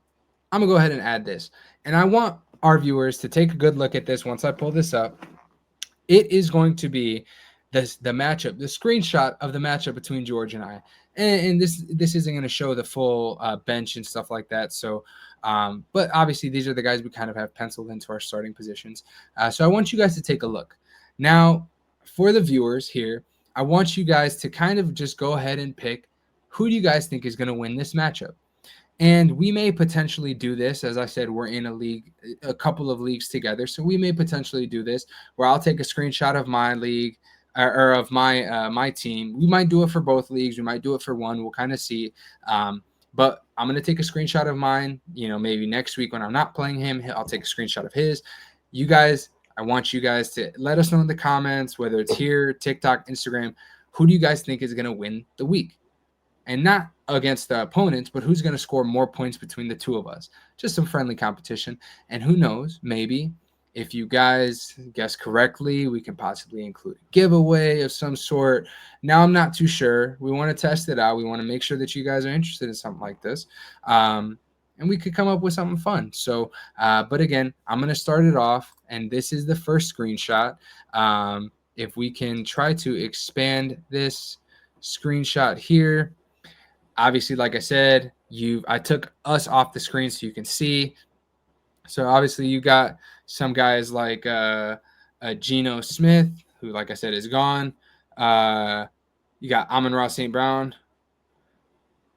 I'm gonna go ahead and add this, and I want our viewers to take a good look at this once I pull this up. It is going to be the matchup, the screenshot of the matchup between George and I. And this isn't going to show the full bench and stuff like that. So, but obviously these are the guys we kind of have penciled into our starting positions. So I want you guys to take a look. Now, for the viewers here, I want you guys to kind of just go ahead and pick who do you guys think is going to win this matchup. And we may potentially do this. As I said, we're in a league, a couple of leagues together. So we may potentially do this where I'll take a screenshot of my league or of my team. We might do it for both leagues. We might do it for one. We'll kind of see. But I'm going to take a screenshot of mine. Maybe next week when I'm not playing him, I'll take a screenshot of his. You guys, I want you guys to let us know in the comments, whether it's here, TikTok, Instagram, who do you guys think is going to win the week? And not against the opponents, but who's going to score more points between the two of us. Just some friendly competition. And who knows, maybe if you guys guess correctly, we can possibly include a giveaway of some sort. Now, I'm not too sure. We want to test it out. We want to make sure that you guys are interested in something like this. And we could come up with something fun. So, but again, I'm going to start it off. And this is the first screenshot. If we can try to expand this screenshot here. Obviously, like I said, I took us off the screen so you can see. So obviously you got some guys like Geno Smith, who, like I said, is gone. You got Amon-Ra St. Brown,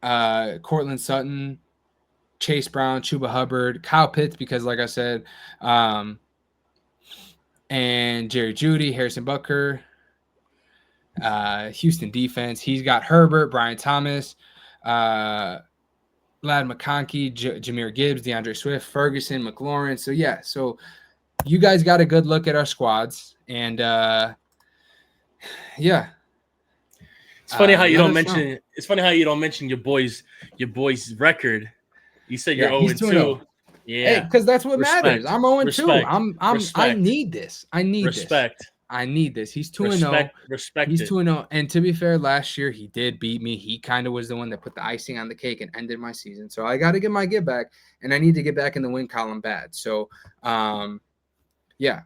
Cortland Sutton, Chase Brown, Chuba Hubbard, Kyle Pitts, because like I said, and Jerry Jeudy, Harrison Butker, Houston defense. He's got Herbert, Brian Thomas, Lad McConkey, Jahmyr Gibbs, DeAndre Swift, Ferguson, McLaurin. So yeah, so you guys got a good look at our squads, and yeah. It's funny how you don't mention. Know. It's funny how you don't mention your boy's record. You said you're 0-2. Yeah, because that's what matters. I'm 0-2. I need this. I need respect. This. I need this. He's 2-0. Respect. He's 2-0. And to be fair, last year he did beat me. He kind of was the one that put the icing on the cake and ended my season. So I got to get my get back, and I need to get back in the win column bad. So, yeah.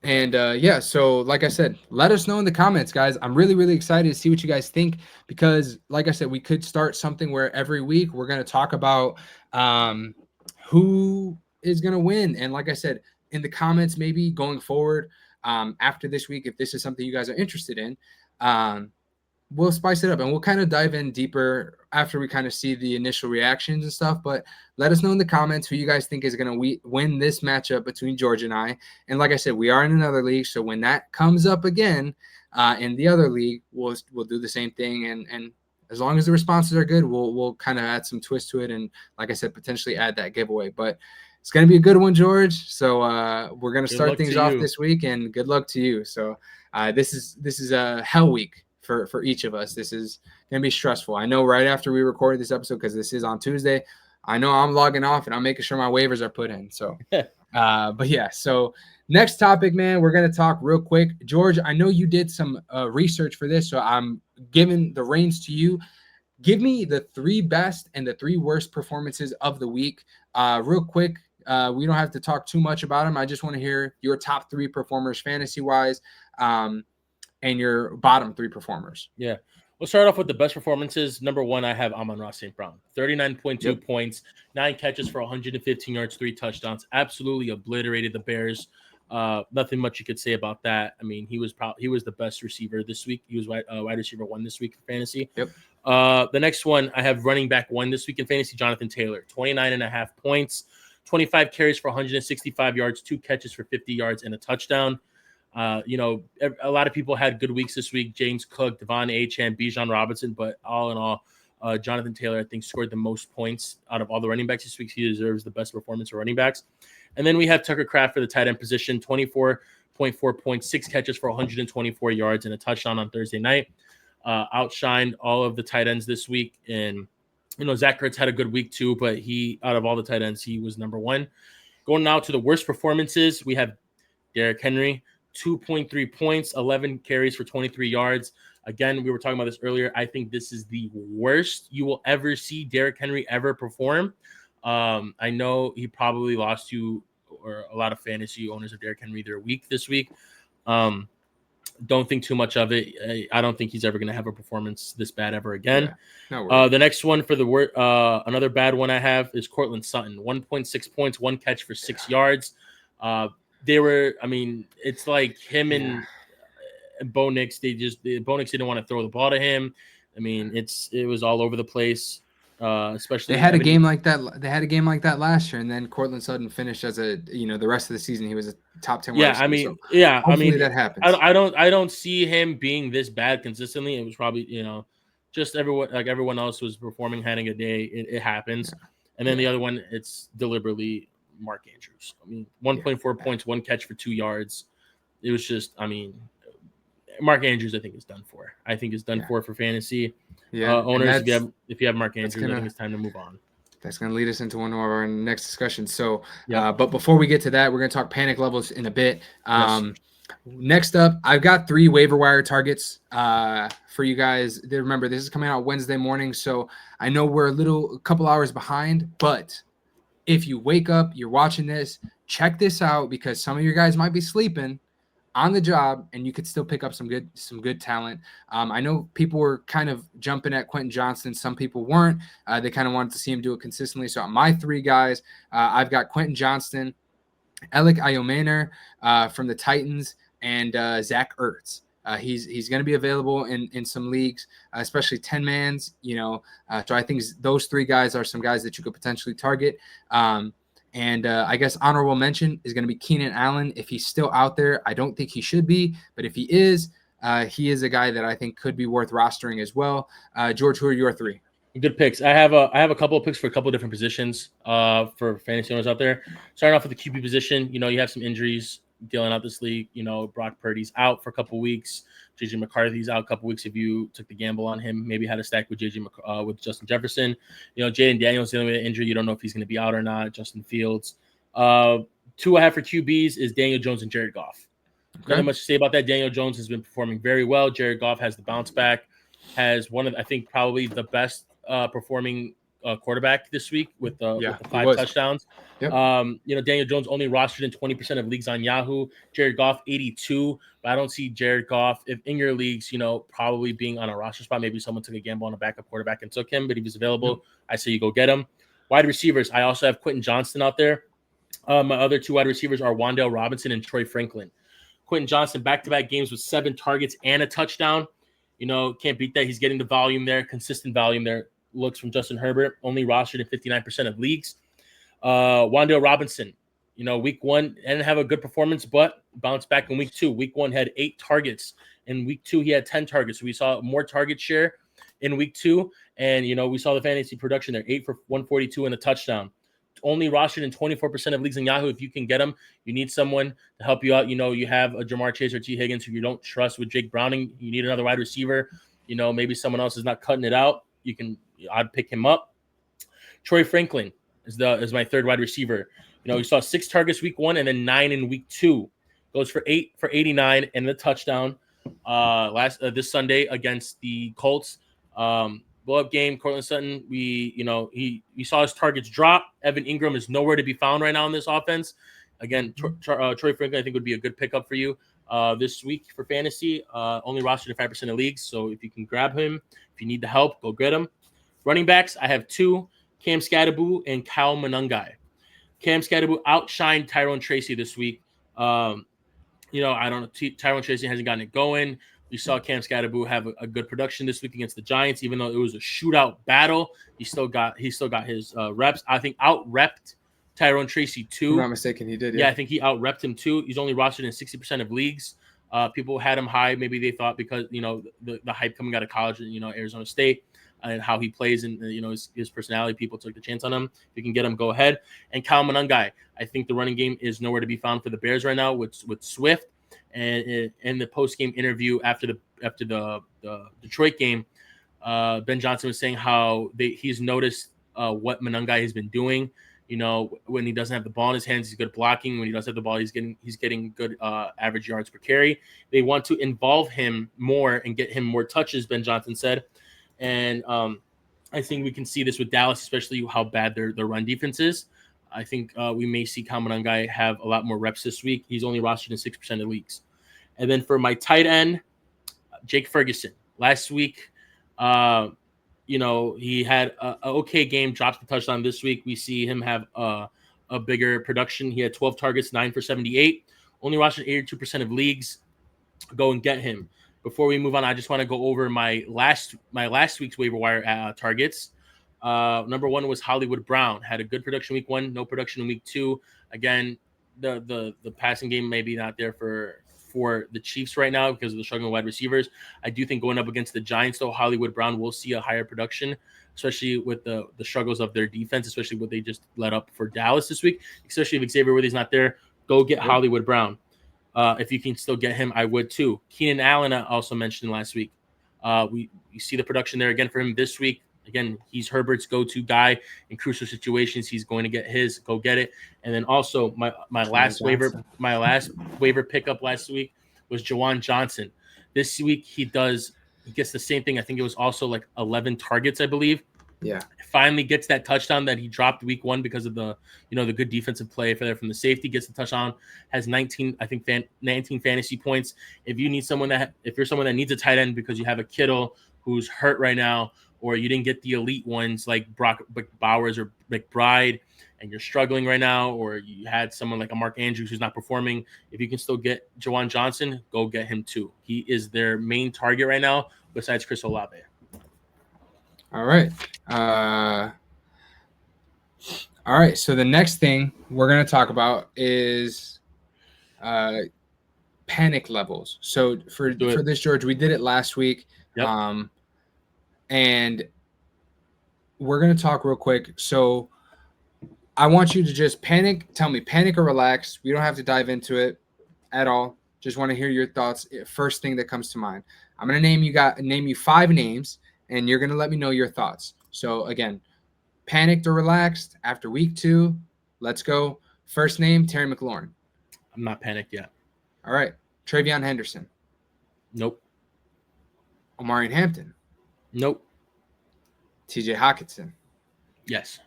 And so like I said, let us know in the comments, guys. I'm really, really excited to see what you guys think because, like I said, we could start something where every week we're going to talk about who is going to win. And like I said, in the comments, maybe going forward after this week, if this is something you guys are interested in, we'll spice it up and we'll kind of dive in deeper after we kind of see the initial reactions and stuff. But let us know in the comments who you guys think is going to win this matchup between George and I. And like I said, we are in another league. So when that comes up again in the other league, we'll do the same thing. And as long as the responses are good, we'll kind of add some twist to it. And like I said, potentially add that giveaway. But it's going to be a good one, George. So we're going to start things off this week, and good luck to you. So this is a hell week for each of us. This is going to be stressful. I know right after we recorded this episode, because this is on Tuesday, I know I'm logging off and I'm making sure my waivers are put in. So, but yeah, so next topic, man, we're going to talk real quick. George, I know you did some research for this, so I'm giving the reins to you. Give me the 3 best and the 3 worst performances of the week. Real quick, we don't have to talk too much about them. I just want to hear your top 3 performers fantasy-wise and your bottom 3 performers. Yeah. We'll start off with the best performances. Number 1, I have Amon-Ra St. Brown. 39.2 points, 9 catches for 115 yards, 3 touchdowns. Absolutely obliterated the Bears. Nothing much you could say about that. I mean, he was the best receiver this week. He was wide receiver 1 this week for fantasy. Yep. The next one, I have running back 1 this week in fantasy, Jonathan Taylor. 29.5 points, 25 carries for 165 yards, 2 catches for 50 yards, and a touchdown. A lot of people had good weeks this week. James Cook, Devon Achane, Bijan Robinson, but all in all, Jonathan Taylor, I think, scored the most points out of all the running backs this week. He deserves the best performance for running backs. And then we have Tucker Kraft for the tight end position, 24.4 points, 6 catches for 124 yards, and a touchdown on Thursday night. Outshined all of the tight ends this week. And, Zach Ertz had a good week too, but out of all the tight ends, he was number 1. Going now to the worst performances, we have Derrick Henry, 2.3 points, 11 carries for 23 yards. Again, we were talking about this earlier. I think this is the worst you will ever see Derrick Henry ever perform. I know he probably lost you or a lot of fantasy owners of Derrick Henry their week this week. Don't think too much of it. I don't think he's ever going to have a performance this bad ever again. Yeah, no the next one for the another bad one I have is Cortland Sutton. 1.6 points, 1 catch for 6 yards. It's like him and Bo Nix. Bo Nix didn't want to throw the ball to him. I mean, it was all over the place. Especially they had a game like that. They had a game like that last year, and then Cortland Sutton finished as the rest of the season he was a top 10. Yeah, hopefully that happens. I don't see him being this bad consistently. It was probably just everyone else was performing, having a day. It happens, and then the other one, it's deliberately Mark Andrews. 1.4 points, 1 catch for 2 yards. It was just, Mark Andrews, I think is done for. I think is done for fantasy. Owners, if you have Mark Andrews, I think it's time to move on. That's going to lead us into one of our next discussions. So, but before we get to that, we're going to talk panic levels in a bit. Next up, I've got 3 waiver wire targets for you guys. Remember, this is coming out Wednesday morning, so I know we're a couple hours behind, but if you wake up, you're watching this, check this out because some of you guys might be sleeping on the job, and you could still pick up some good talent. I know people were kind of jumping at Quentin Johnston. Some people weren't. They kind of wanted to see him do it consistently. So my 3 guys, I've got Quentin Johnston, Alec Ayomaner from the Titans, and Zach Ertz. He's going to be available in some leagues, especially 10-mans. So I think those 3 guys are some guys that you could potentially target. And I guess honorable mention is going to be Keenan Allen. If he's still out there, I don't think he should be. But if he is a guy that I think could be worth rostering as well. George, who are your 3? Good picks. I have a couple of picks for a couple of different positions for fantasy owners out there. Starting off with the QB position, you have some injuries dealing out this league. Brock Purdy's out for a couple of weeks. JJ McCarthy's out a couple of weeks. If you took the gamble on him, maybe had a stack with with Justin Jefferson. Jaden Daniels dealing with an injury. You don't know if he's going to be out or not. Justin Fields. 2 I have for QBs is Daniel Jones and Jared Goff. Okay. Nothing much to say about that. Daniel Jones has been performing very well. Jared Goff has the bounce back. Has one of, I think, probably the best performing quarterback this week with the 5 touchdowns. Yep. Daniel Jones only rostered in 20% of leagues on Yahoo. Jared Goff 82, but I don't see Jared Goff if in your leagues, probably being on a roster spot. Maybe someone took a gamble on a backup quarterback and took him, but if he's available, I say you go get him. Wide receivers, I also have Quentin Johnston out there. My other 2 wide receivers are Wan'Dale Robinson and Troy Franklin. Quentin Johnston back-to-back games with 7 targets and a touchdown. Can't beat that. He's getting the volume there, consistent volume there. Looks from Justin Herbert, only rostered in 59% of leagues. Wan'Dale Robinson, week 1 didn't have a good performance, but bounced back in week 2. Week 1 had 8 targets. In week 2, he had 10 targets. So we saw more target share in week 2. And, we saw the fantasy production there, 8 for 142 and a touchdown. Only rostered in 24% of leagues in Yahoo. If you can get him, you need someone to help you out. You have a Jamar Chase or T. Higgins who you don't trust with Jake Browning. You need another wide receiver. Maybe someone else is not cutting it out. I'd pick him up. Troy Franklin is my 3rd wide receiver. He saw 6 targets week 1 and then 9 in week 2. Goes for 8 for 89 and the touchdown this Sunday against the Colts. Blow-up game. Cortland Sutton, we saw his targets drop. Evan Ingram is nowhere to be found right now in this offense. Again, Troy Franklin I think would be a good pickup for you this week for fantasy. Only rostered in 5% of leagues, so if you can grab him, if you need the help, go get him. Running backs, I have 2, Cam Skadaboo and Kyle Monangai. Cam Skadaboo outshined Tyrone Tracy this week. I don't know. Tyrone Tracy hasn't gotten it going. We saw Cam Skadaboo have a good production this week against the Giants, even though it was a shootout battle. He still got his reps. I think out-repped Tyrone Tracy too. If I'm not mistaken, he did. Yeah, I think he out-repped him too. He's only rostered in 60% of leagues. People had him high. Maybe they thought because the hype coming out of college, Arizona State, and how he plays and his personality, people took the chance on him. If you can get him, go ahead. And Kyle Monangai, I think the running game is nowhere to be found for the Bears right now with Swift. And in the post-game interview after the Detroit game, Ben Johnson was saying how he's noticed what Monangai has been doing. When he doesn't have the ball in his hands, he's good blocking. When he does have the ball, he's getting good average yards per carry. They want to involve him more and get him more touches, Ben Johnson said. And I think we can see this with Dallas, especially how bad their run defense is. I think we may see Kamanangai have a lot more reps this week. He's only rostered in 6% of leagues. And then for my tight end, Jake Ferguson. Last week, he had an okay game, drops the touchdown. This week, we see him have a bigger production. He had 12 targets, 9 for 78. Only rostered 82% of leagues. Go and get him. Before we move on, I just want to go over my last week's waiver wire targets. Number one was Hollywood Brown. Had a good production week 1, no production in week 2. Again, the passing game may be not there for the Chiefs right now because of the struggling wide receivers. I do think going up against the Giants, though, Hollywood Brown will see a higher production, especially with the struggles of their defense, especially what they just let up for Dallas this week. Especially if Xavier Worthy's not there, go get Hollywood Brown. If you can still get him, I would too. Keenan Allen, I also mentioned last week. We see the production there again for him this week. Again, he's Herbert's go-to guy in crucial situations. He's going to get his. Go get it. And then also my last waiver pickup last week was Juwan Johnson. This week he gets the same thing. I think it was also like 11 targets, I believe. Yeah. Finally gets that touchdown that he dropped week 1 because of the good defensive play from the safety. Gets the touchdown, has 19 fantasy points. If you're someone that needs a tight end because you have a Kittle who's hurt right now, or you didn't get the elite ones like Brock Bowers or McBride, and you're struggling right now, or you had someone like a Mark Andrews who's not performing, if you can still get Juwan Johnson, go get him too. He is their main target right now besides Chris Olave. All right. So the next thing we're going to talk about is panic levels. So for this, George, we did it last week. Yep. And we're going to talk real quick. So I want you to just tell me panic or relax. We don't have to dive into it at all. Just want to hear your thoughts. First thing that comes to mind. I'm going to name you 5 names, and you're going to let me know your thoughts. So again, panicked or relaxed after week 2. Let's go. First name, Terry McLaurin. I'm not panicked yet. All right. Travion Henderson. Nope. Omarion Hampton. Nope. TJ Hockenson. Yes.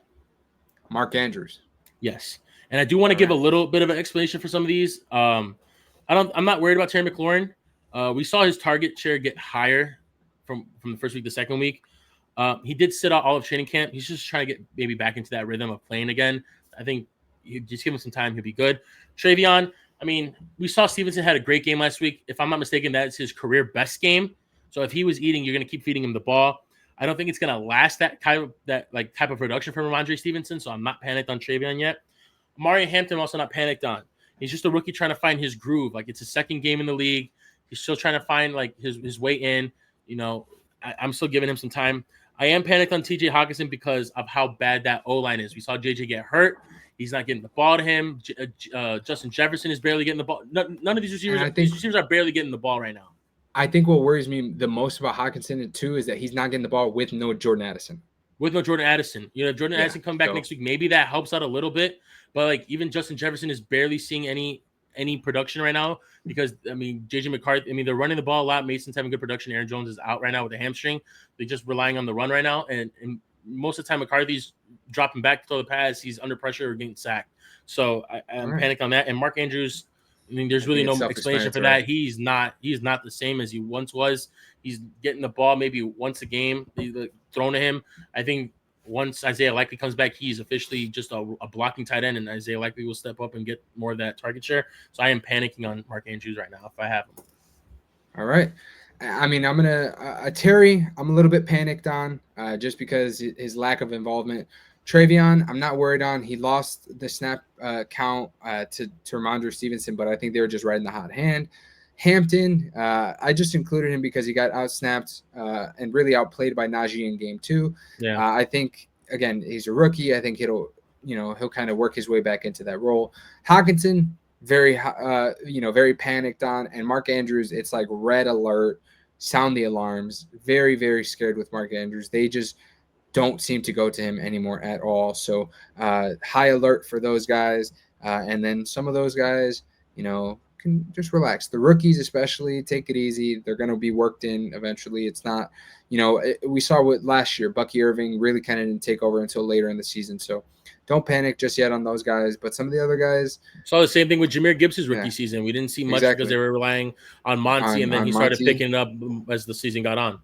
Mark Andrews. Yes. And I do want to give a little bit of an explanation for some of these. I'm not worried about Terry McLaurin. We saw his target share get higher from the first week to the second week. He did sit out all of training camp. He's just trying to get maybe back into that rhythm of playing again. I think you just give him some time, he'll be good. Travion, I mean, we saw Stevenson had a great game last week. If I'm not mistaken, that's his career best game. So if he was eating, you're going to keep feeding him the ball. I don't think it's going to last that type of production from Ramondre Stevenson, so I'm not panicked on Travion yet. Omarion Hampton, I'm also not panicked on. He's just a rookie trying to find his groove. Like, it's his second game in the league. He's still trying to find like his way in. I'm still giving him some time. I am panicked on TJ Hockenson because of how bad that O-line is. We saw JJ get hurt. He's not getting the ball to him. Justin Jefferson is barely getting the ball. None of these receivers are barely getting the ball right now. I think what worries me the most about Hockenson too is that he's not getting the ball with no Jordan Addison. If Jordan Addison comes back next week, maybe that helps out a little bit. But like even Justin Jefferson is barely seeing any production right now because JJ McCarthy. They're running the ball a lot. Mason's having good production. Aaron Jones is out right now with a hamstring. They're just relying on the run right now, and most of the time McCarthy's dropping back to throw the pass. He's under pressure or getting sacked. So I'm panicked on that. And Mark Andrews. There's really no explanation for that. He's not the same as he once was. He's getting the ball maybe once a game thrown to him. I think once Isaiah Likely comes back, he's officially just a blocking tight end, and Isaiah Likely will step up and get more of that target share. So I am panicking on Mark Andrews right now if I have him. All right. I'm going to Terry, I'm a little bit panicked on just because his lack of involvement. Travion, I'm not worried on. He lost the snap count to Ramondre Stevenson, but I think they were just riding the hot hand. Hampton, I just included him because he got outsnapped and really outplayed by Najee in game 2. Yeah. I think, again, he's a rookie. I think he'll kind of work his way back into that role. Hockenson, very panicked on. And Mark Andrews, it's like red alert, sound the alarms. Very, very scared with Mark Andrews. don't seem to go to him anymore at all. So high alert for those guys. And then some of those guys, can just relax. The rookies, especially, take it easy. They're going to be worked in eventually. It's not, we saw what last year, Bucky Irving really kind of didn't take over until later in the season. So don't panic just yet on those guys. But some of the other guys. Saw the same thing with Jahmyr Gibbs' rookie season. We didn't see much because they were relying on Monty, and then he started picking it up as the season got on.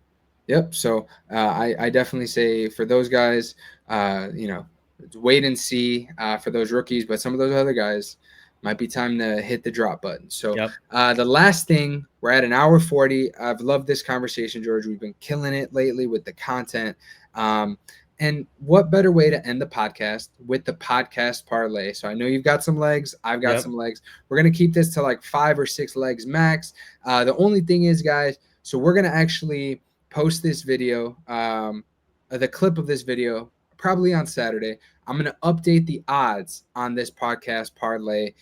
Yep. So I definitely say for those guys, wait and see for those rookies. But some of those other guys, might be time to hit the drop button. So the last thing, we're at an hour 40. I've loved this conversation, George. We've been killing it lately with the content. And what better way to end the podcast with the podcast parlay? So I know you've got some legs. I've got some legs. We're going to keep this to like 5 or 6 legs max. The only thing is, guys, so we're going to actually post this video, the clip of this video, probably on Saturday. I'm going to update the odds on this podcast parlay.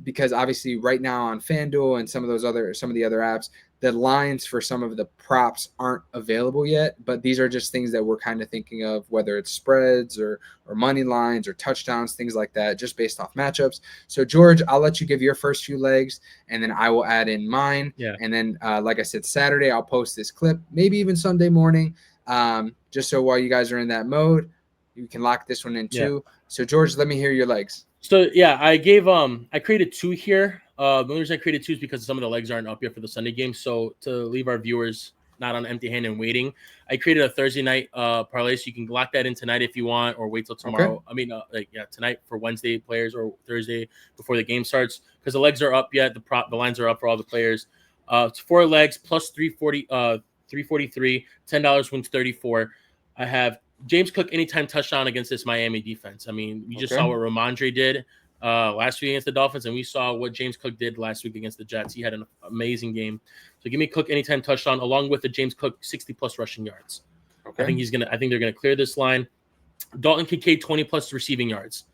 Because obviously right now on FanDuel and some of the other apps, the lines for some of the props aren't available yet, but these are just things that we're kind of thinking of, whether it's spreads or money lines or touchdowns, things like that, just based off matchups. So George, I'll let you give your first few legs and then I will add in mine. Yeah. And then, like I said, Saturday, I'll post this clip, maybe even Sunday morning. Just so while you guys are in that mode, you can lock this one in too. So George, let me hear your legs. So I created 2 here. The only reason I created 2 is because some of the legs aren't up yet for the Sunday game. So to leave our viewers not on empty hand and waiting, I created a Thursday night parlay, so you can lock that in tonight if you want, or wait till tomorrow. Okay. I mean, tonight for Wednesday players, or Thursday before the game starts, because the legs are up yet. The lines are up for all the players. It's 4 legs plus 340, 343. $10 wins 34. I have James Cook anytime touchdown against this Miami defense. I mean, we just saw what Ramondre did last week against the Dolphins, and we saw what James Cook did last week against the Jets. He had an amazing game. So give me Cook anytime touchdown, along with the James Cook 60+ rushing yards. Okay. I think they're gonna clear this line. Dalton Kincaid 20+ receiving yards.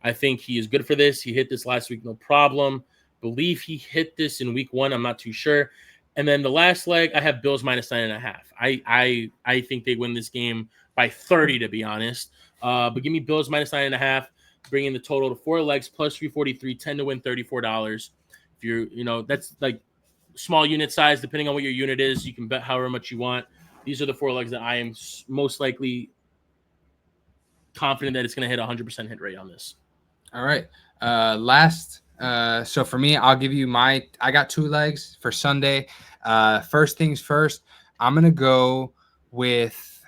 I think he is good for this. He hit this last week, no problem. Believe he hit this in week 1. I'm not too sure. And then the last leg, I have Bills minus 9.5. I think they win this game by 30, to be honest. But give me Bills minus 9.5, bringing the total to 4 legs plus 343, 10 to win $34. If you're, that's like small unit size, depending on what your unit is, you can bet however much you want. These are the 4 legs that I am most likely confident that it's going to hit 100% hit rate on this. All right. So for me, I'll give you I got 2 legs for Sunday. First things first, I'm going to go with,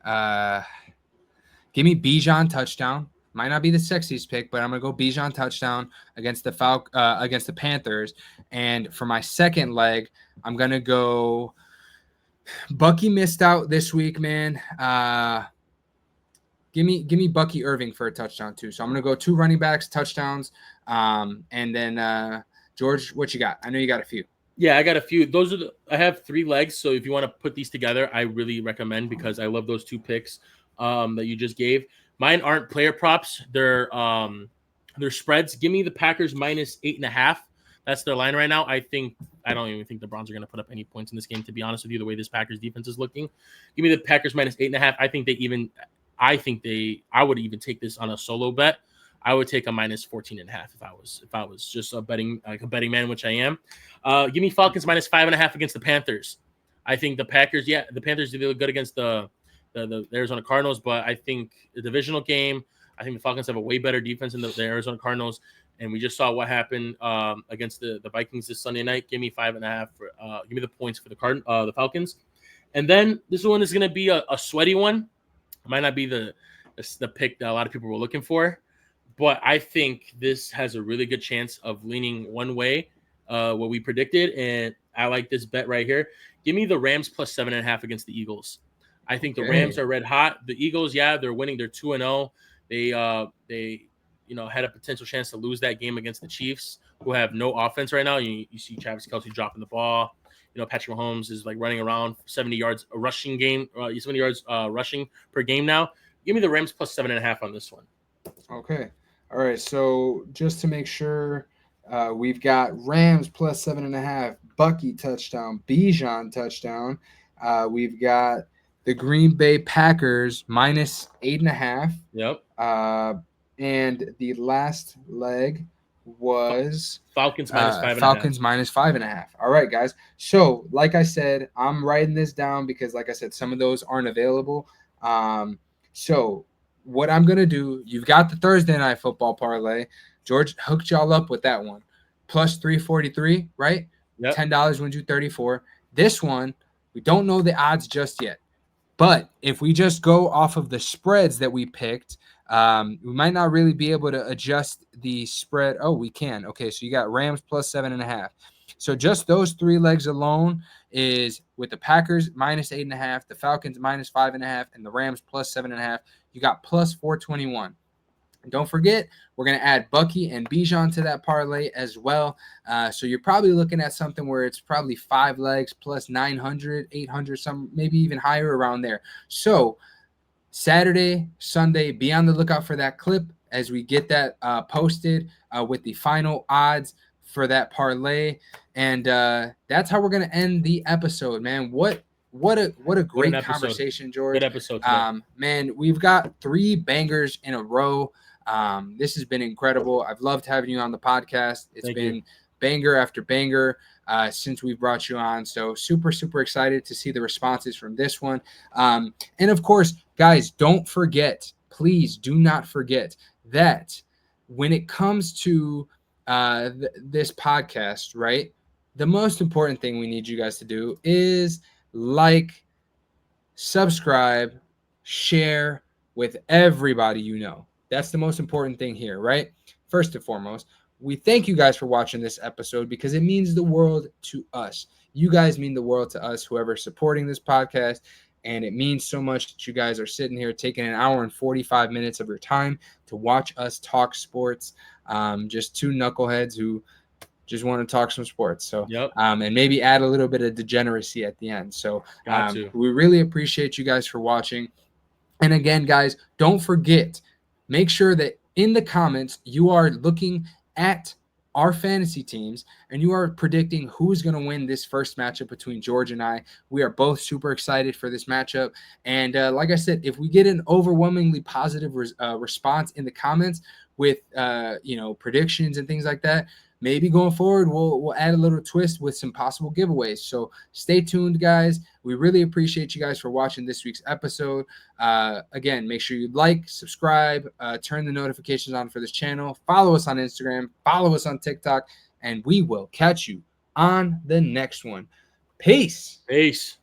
give me Bijan touchdown. Might not be the sexiest pick, but I'm going to go Bijan touchdown against the Panthers. And for my second leg, I'm going to go Bucky missed out this week, man. Give me Bucky Irving for a touchdown too. So I'm going to go 2 running backs, touchdowns. And then George, what you got? I know you got a few. Yeah, I got a few. I have 3 legs. So if you want to put these together, I really recommend, because I love those 2 picks that you just gave. Mine aren't player props. They're spreads. Give me the Packers minus 8.5. That's their line right now. I don't even think the Browns are going to put up any points in this game, to be honest with you, the way this Packers defense is looking. Give me the Packers minus 8.5. I would even take this on a solo bet. I would take a minus 14.5 if I was just a betting man, which I am. Give me Falcons minus 5.5 against the Panthers. I think the Panthers did look good against the Arizona Cardinals, but I think the divisional game, I think the Falcons have a way better defense than the Arizona Cardinals, and we just saw what happened against the Vikings this Sunday night. Give me 5.5 give me the points for the Falcons, and then this one is going to be a sweaty one. It might not be the pick that a lot of people were looking for, but I think this has a really good chance of leaning one way, what we predicted, and I like this bet right here. Give me the Rams plus 7.5 against the Eagles. I think the Rams are red hot. The Eagles, they're winning. They're 2-0. They had a potential chance to lose that game against the Chiefs, who have no offense right now. You see Travis Kelce dropping the ball. Patrick Mahomes is like running around 70 yards rushing per game now. Give me the Rams plus 7.5 on this one. Okay. All right. So just to make sure, we've got Rams plus 7.5, Bucky touchdown, Bijan touchdown. We've got the Green Bay Packers minus 8.5. Yep. And the last leg was Falcons minus 5.5. Falcons minus 5.5. All right, guys. So, like I said, I'm writing this down because, like I said, some of those aren't available. So, what I'm gonna do, you've got the Thursday night football parlay. George hooked y'all up with that one, plus 343, right? Yep. $10 wins you 34. This one, we don't know the odds just yet, but if we just go off of the spreads that we picked, we might not really be able to adjust the spread. Oh, we can. Okay, so you got Rams plus 7.5. So just those three legs alone is with the Packers minus 8.5, the Falcons minus 5.5, and the Rams plus 7.5. You got plus 421. And don't forget, we're going to add Bucky and Bijan to that parlay as well. So you're probably looking at something where it's probably 5 legs plus 900, 800, some maybe even higher around there. So Saturday, Sunday, be on the lookout for that clip as we get that posted with the final odds for that parlay. And that's how we're going to end the episode, man. What a great conversation, George. Good episode today. Man, we've got 3 bangers in a row. This has been incredible. I've loved having you on the podcast. It's been banger after banger since we brought you on. So super, super excited to see the responses from this one. And of course, guys, don't forget, please do not forget that when it comes to this podcast, right? The most important thing we need you guys to do is like, subscribe, share with everybody you know. That's the most important thing here, right? First and foremost, we thank you guys for watching this episode because it means the world to us. You guys mean the world to us, whoever's supporting this podcast. And it means so much that you guys are sitting here taking an hour and 45 minutes of your time to watch us talk sports. Just 2 knuckleheads who just want to talk some sports. So, and maybe add a little bit of degeneracy at the end. So we really appreciate you guys for watching. And again, guys, don't forget, make sure that in the comments, you are looking at our fantasy teams and you are predicting who's going to win this first matchup between George and I. We are both super excited for this matchup. And like I said, if we get an overwhelmingly positive response in the comments with, predictions and things like that, maybe going forward, we'll add a little twist with some possible giveaways. So stay tuned, guys. We really appreciate you guys for watching this week's episode. Again, make sure you like, subscribe, turn the notifications on for this channel. Follow us on Instagram. Follow us on TikTok. And we will catch you on the next one. Peace. Peace.